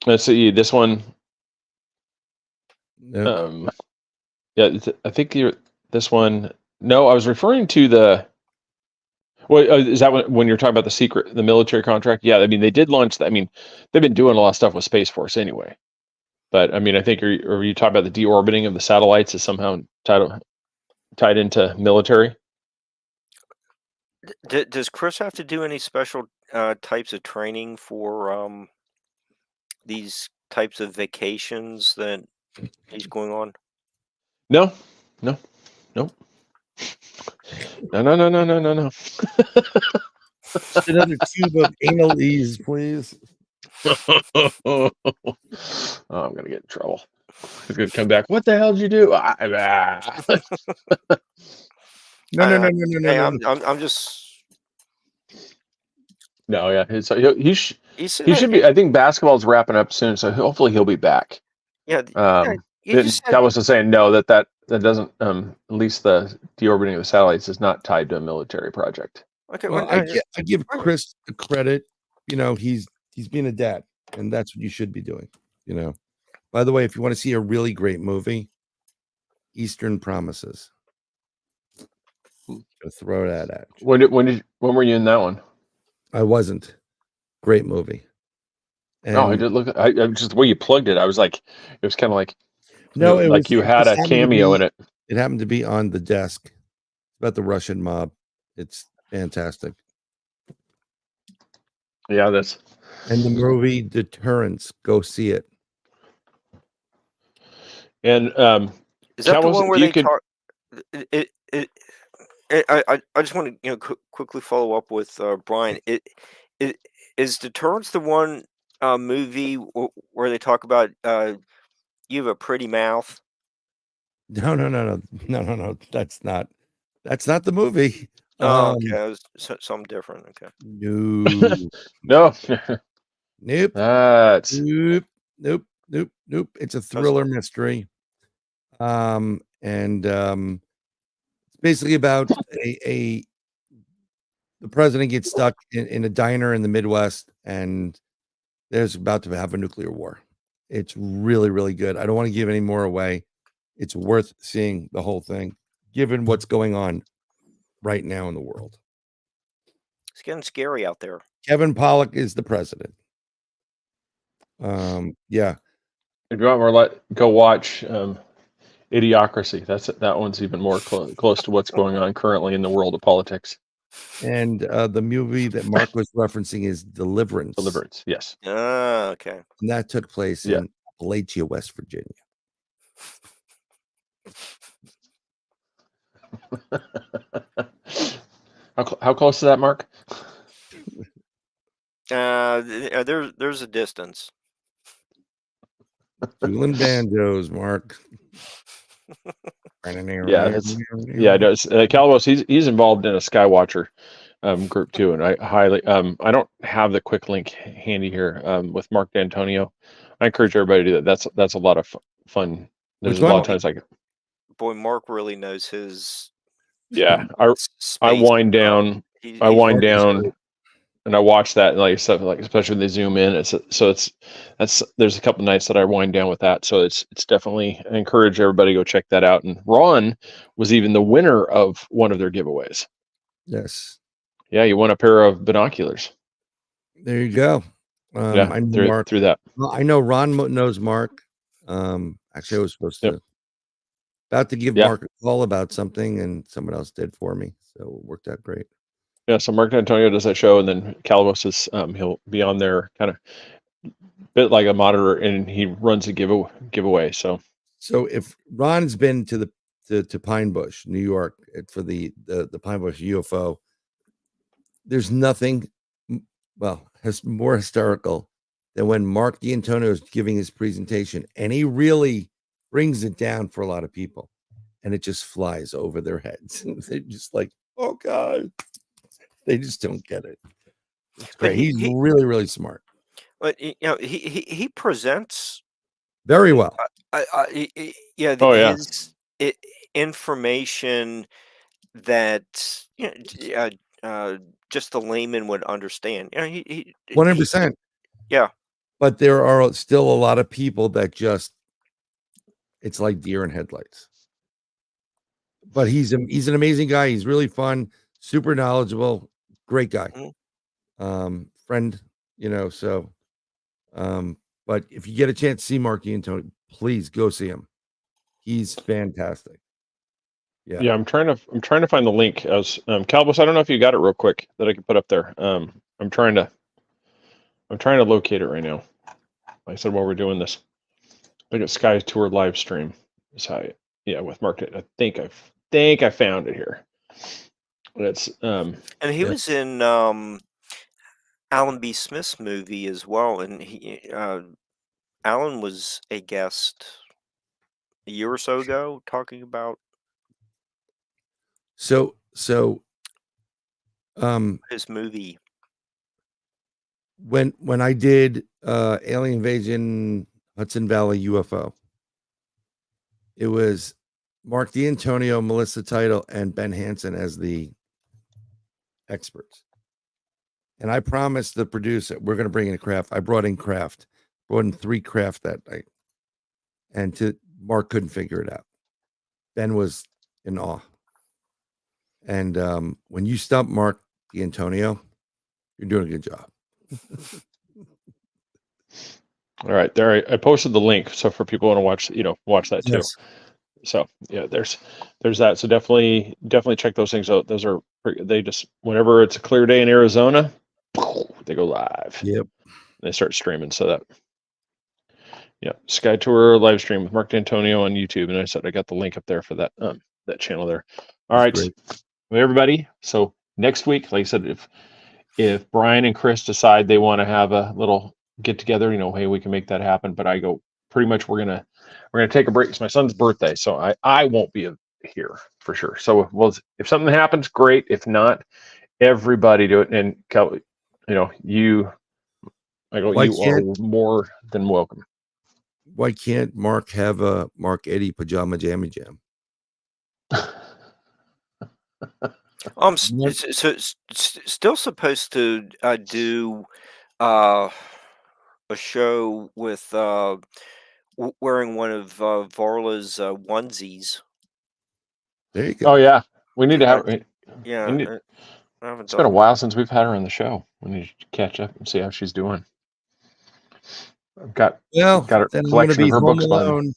Let's see this one. no. I think this one. No, I was referring to the. Well, is that when you're talking about the military contract? Yeah, I mean, they did launch that. I mean, they've been doing a lot of stuff with Space Force anyway. But I mean, I think are you talking about the deorbiting of the satellites is somehow tied into military? Does Chris have to do any special types of training for these types of vacations that he's going on? No, no, no, no. Just another tube of anal ease, please. Oh, I'm gonna get in trouble. He's gonna come back. What the hell did you do? No. Hey, I'm just. No, yeah. He should be. Hey, I think basketball's wrapping up soon, so hopefully he'll be back. yeah. You just said, Calvis was saying no, that doesn't. At least the deorbiting of the satellites is not tied to a military project. okay. Well, I give Chris the credit. You know, he's being a dad, and that's what you should be doing. You know. By the way, if you want to see a really great movie, Eastern Promises. I'll throw that at you. When were you in that one? I wasn't. Great movie. And No, I did look. I just the way you plugged it, I was like, it was kind of like no, it like was, you had a cameo in it. It happened to be on the desk. About the Russian mob. It's fantastic. Yeah, that's. And the movie Deterrence. Go see it. And is that the one where they talk? I just want to quickly follow up with Brian. Is Deterrence the one movie where they talk about you have a pretty mouth? No. That's not the movie. Oh, okay, it was something different. Okay. No. No. Nope. That's Nope. It's a thriller mystery. It's basically about the president gets stuck in a diner in the Midwest, and there's about to have a nuclear war. It's really, really good. I don't want to give any more away. It's worth seeing the whole thing, given what's going on right now in the world. It's getting scary out there. Kevin Pollak is the president. Yeah. If you want more, go watch Idiocracy. That one's even more close to what's going on currently in the world of politics. And the movie that Mark was referencing is Deliverance. Deliverance, yes. Okay. And that took place in Appalachia, West Virginia. How close is that, Mark? There's a distance. Dueling banjos, Mark. Yeah, no, Calabos, he's involved in a Skywatcher group too, and I highly I don't have the quick link handy here with Mark D'Antonio. I encourage everybody to do that. That's a lot of fun. There's a lot of times boy, Mark really knows his. Yeah, I wind down. And I watch that, and like stuff, like especially when they zoom in. There's a couple nights that I wind down with that. So it's definitely, I encourage everybody to go check that out. And Ron was even the winner of one of their giveaways. Yes. Yeah, you won a pair of binoculars. There you go. I know Mark through that. Well, I know Ron knows Mark. Actually, I was supposed to about to give Mark a call about something, and someone else did for me, so it worked out great. Yeah, so Mark D'Antonio does that show, and then Calabos is he'll be on there, kind of bit like a monitor, and he runs a giveaway. So if Ron's been to Pine Bush, New York, for the Pine Bush UFO, there's nothing more hysterical than when Mark D'Antonio is giving his presentation, and he really brings it down for a lot of people, and it just flies over their heads. They're just like, oh God. They just don't get it. It's great. He's really, really smart. But he presents very well. His information that just the layman would understand. 100%. Yeah, but there are still a lot of people that it's like deer in headlights. but he's an amazing guy. He's really fun, super knowledgeable, great guy. Friend, so but if you get a chance to see Mark D'Antonio, please go see him. He's fantastic. Yeah, I'm trying to find the link as Calvis. I don't know if you got it real quick that I can put up there. I'm trying to locate it right now. Like I said, while we're doing this, I got Sky Tour live stream. With Mark. I think I found it here. It's and he was in Alan B. Smith's movie as well, and Alan was a guest a year or so ago talking about so his movie. When I did Alien Invasion Hudson Valley UFO, it was Mark D'Antonio, Melissa Title, and Ben Hansen as the experts. And I promised the producer we're going to bring in Kraft. I brought in 3 Kraft that night, and Mark couldn't figure it out. Ben was in awe. And when you stump Mark D'Antonio, you're doing a good job. all right. There, I posted the link, so for people who want to watch that too. Yes. So yeah, there's that. So definitely check those things out. Those are whenever it's a clear day in Arizona, they go live. Yep. They start streaming. So Sky Tour live stream with Mark D'Antonio on YouTube, and I said I got the link up there for that channel there. All right, everybody. So next week, like I said, if Brian and Chris decide they want to have a little get together, hey, we can make that happen. But I go pretty much we're gonna take a break. It's my son's birthday, so I won't be here for sure. So if something happens, great. If not, everybody do it. And Kelly, you are more than welcome. Why can't Mark have a Mark Eddie pajama jammy jam? Still supposed to do a show with wearing one of Varla's onesies. There you go. Oh yeah, we need to have. Yeah, it's been a while since we've had her on the show. We need to catch up and see how she's doing. I've got her collection of her books behind.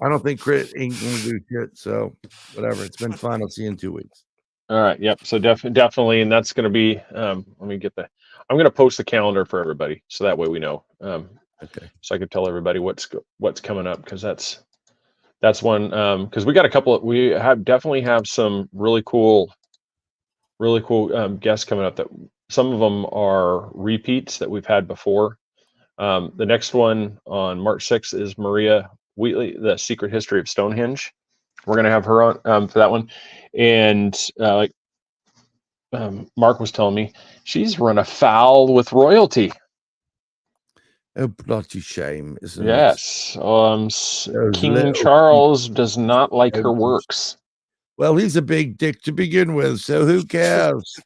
I don't think Crit ain't gonna do shit. So whatever. It's been fun. I'll see you in 2 weeks. All right. Yep. So definitely, and that's going to be. Let me get I'm going to post the calendar for everybody, so that way we know. Okay. So I can tell everybody what's coming up, because that's one. Because we got a couple. We definitely have some really cool guests coming up. That some of them are repeats that we've had before. The next one on March 6th is Maria Wheatley, The Secret History of Stonehenge. We're going to have her on for that one. And Mark was telling me, she's run afoul with royalty. Oh, bloody shame, isn't it? Yes. King Charles does not like her works. Well, he's a big dick to begin with, so who cares?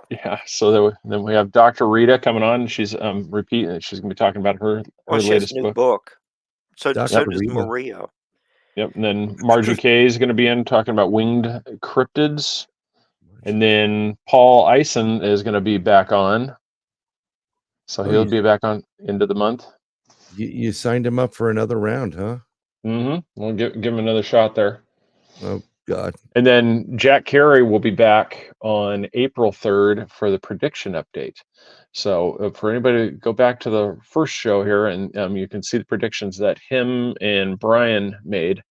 Yeah. So then we have Dr. Rita coming on. She's repeating. She's going to be talking about her latest book. So does Maria. Yep. And then Margie Kay is going to be in talking about winged cryptids. And then Paul Eisen is going to be back on. So he'll be back on into the month. You signed him up for another round, huh? Mm-hmm. We'll give him another shot there. Oh, God. And then Jack Carey will be back on April 3rd for the prediction update. So for anybody, go back to the first show here, and you can see the predictions that him and Brian made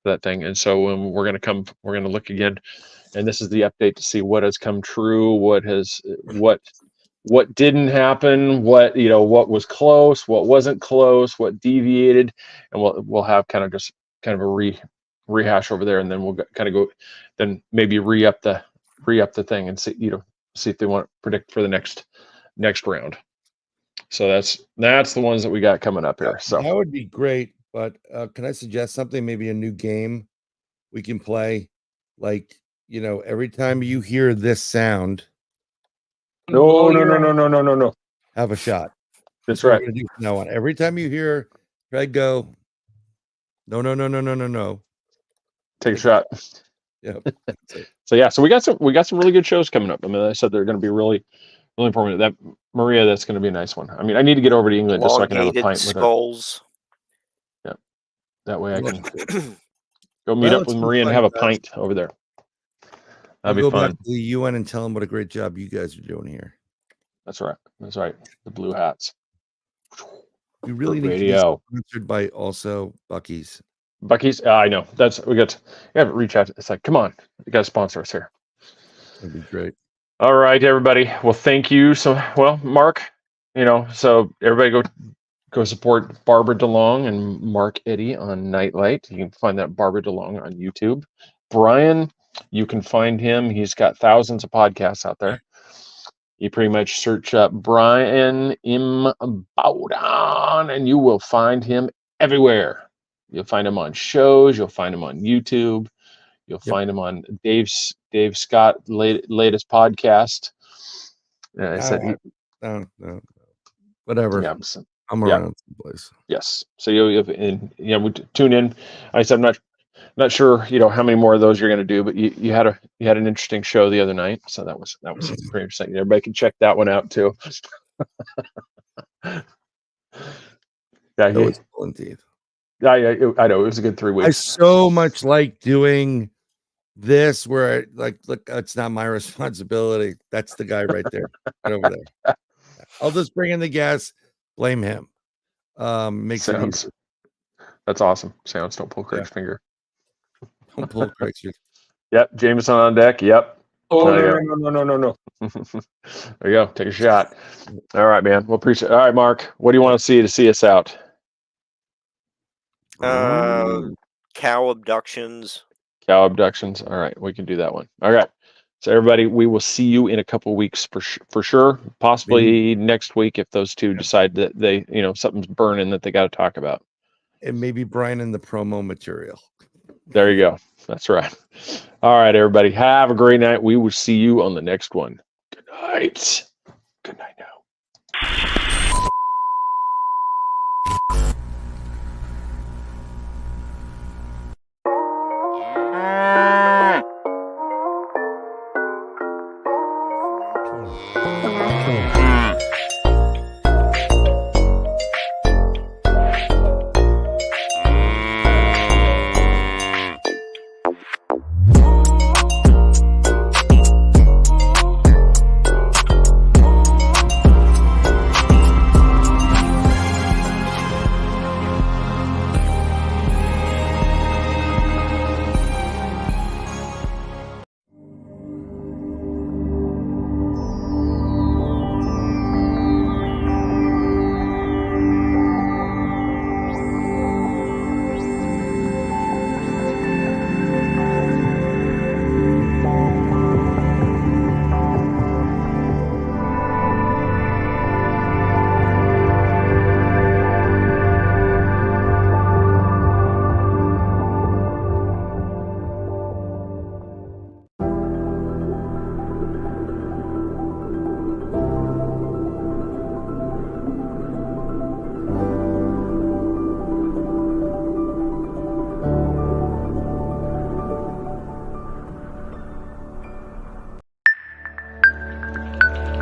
for that thing. And so we're going to look again, and this is the update to see what has come true, what didn't happen, what was close, what wasn't close, what deviated, and we'll have kind of a rehash over there, and then we'll kind of go, then maybe re-up the thing and see if they want to predict for the next round. So that's the ones that we got coming up here. So that would be great. But can I suggest something? Maybe a new game we can play. Like, every time you hear this sound. No. Have a shot. That's right. No one. Every time you hear Craig go, no. Take a shot. Yeah. So yeah, so we got some really good shows coming up. I mean, I said they're going to be really informative. That Maria, that's going to be a nice one. I mean, I need to get over to England just so I can have a Elongated pint with her. skulls. Yeah, that way I can go Well, meet up it's with been Maria and fun, have a guys. pint over there. I'll That'd go be fun. back to the UN and tell them what a great job you guys are doing here. That's right. That's right. The blue hats. We really For need radio. to be sponsored by also Bucky's. Bucky's. I know. We got to reach out. It's like, come on, you got to sponsor us here. That'd be great. All right, everybody. Well, thank you. So, well, Mark, so everybody go support Barbara DeLong and Mark Eddy on Nightlight. You can find that Barbara DeLong on YouTube. Brian, you can find him. He's got thousands of podcasts out there. You pretty much search up Brian M. Bowden and you will find him everywhere. You'll find him on shows. You'll find him on YouTube. You'll find him on Dave Scott latest podcast. I said, no, whatever. Yeah, I'm around someplace. Yes. So we tune in. I said, I'm not sure, how many more of those you're going to do, but you had an interesting show the other night, so that was pretty interesting. Everybody can check that one out too. That was cool indeed. I know it was a good 3 weeks. I so much like doing this where look, it's not my responsibility. That's the guy right there, right over there. I'll just bring in the guests, blame him. Makes sense. That's awesome. Sounds don't pull Craig's finger. Don't pull Craig's finger. Yep, Jameson on deck. Yep. Oh no. There you go. Take a shot. All right, man. We'll appreciate it. All right, Mark. What do you want to see us out? Cow abductions. Cow abductions. All right, we can do that one. All right. So everybody, we will see you in a couple of weeks for sure. Possibly next week if those two decide that they, something's burning that they got to talk about. And maybe Brian in the promo material. There you go. That's right. All right, everybody. Have a great night. We will see you on the next one. Good night. Good night.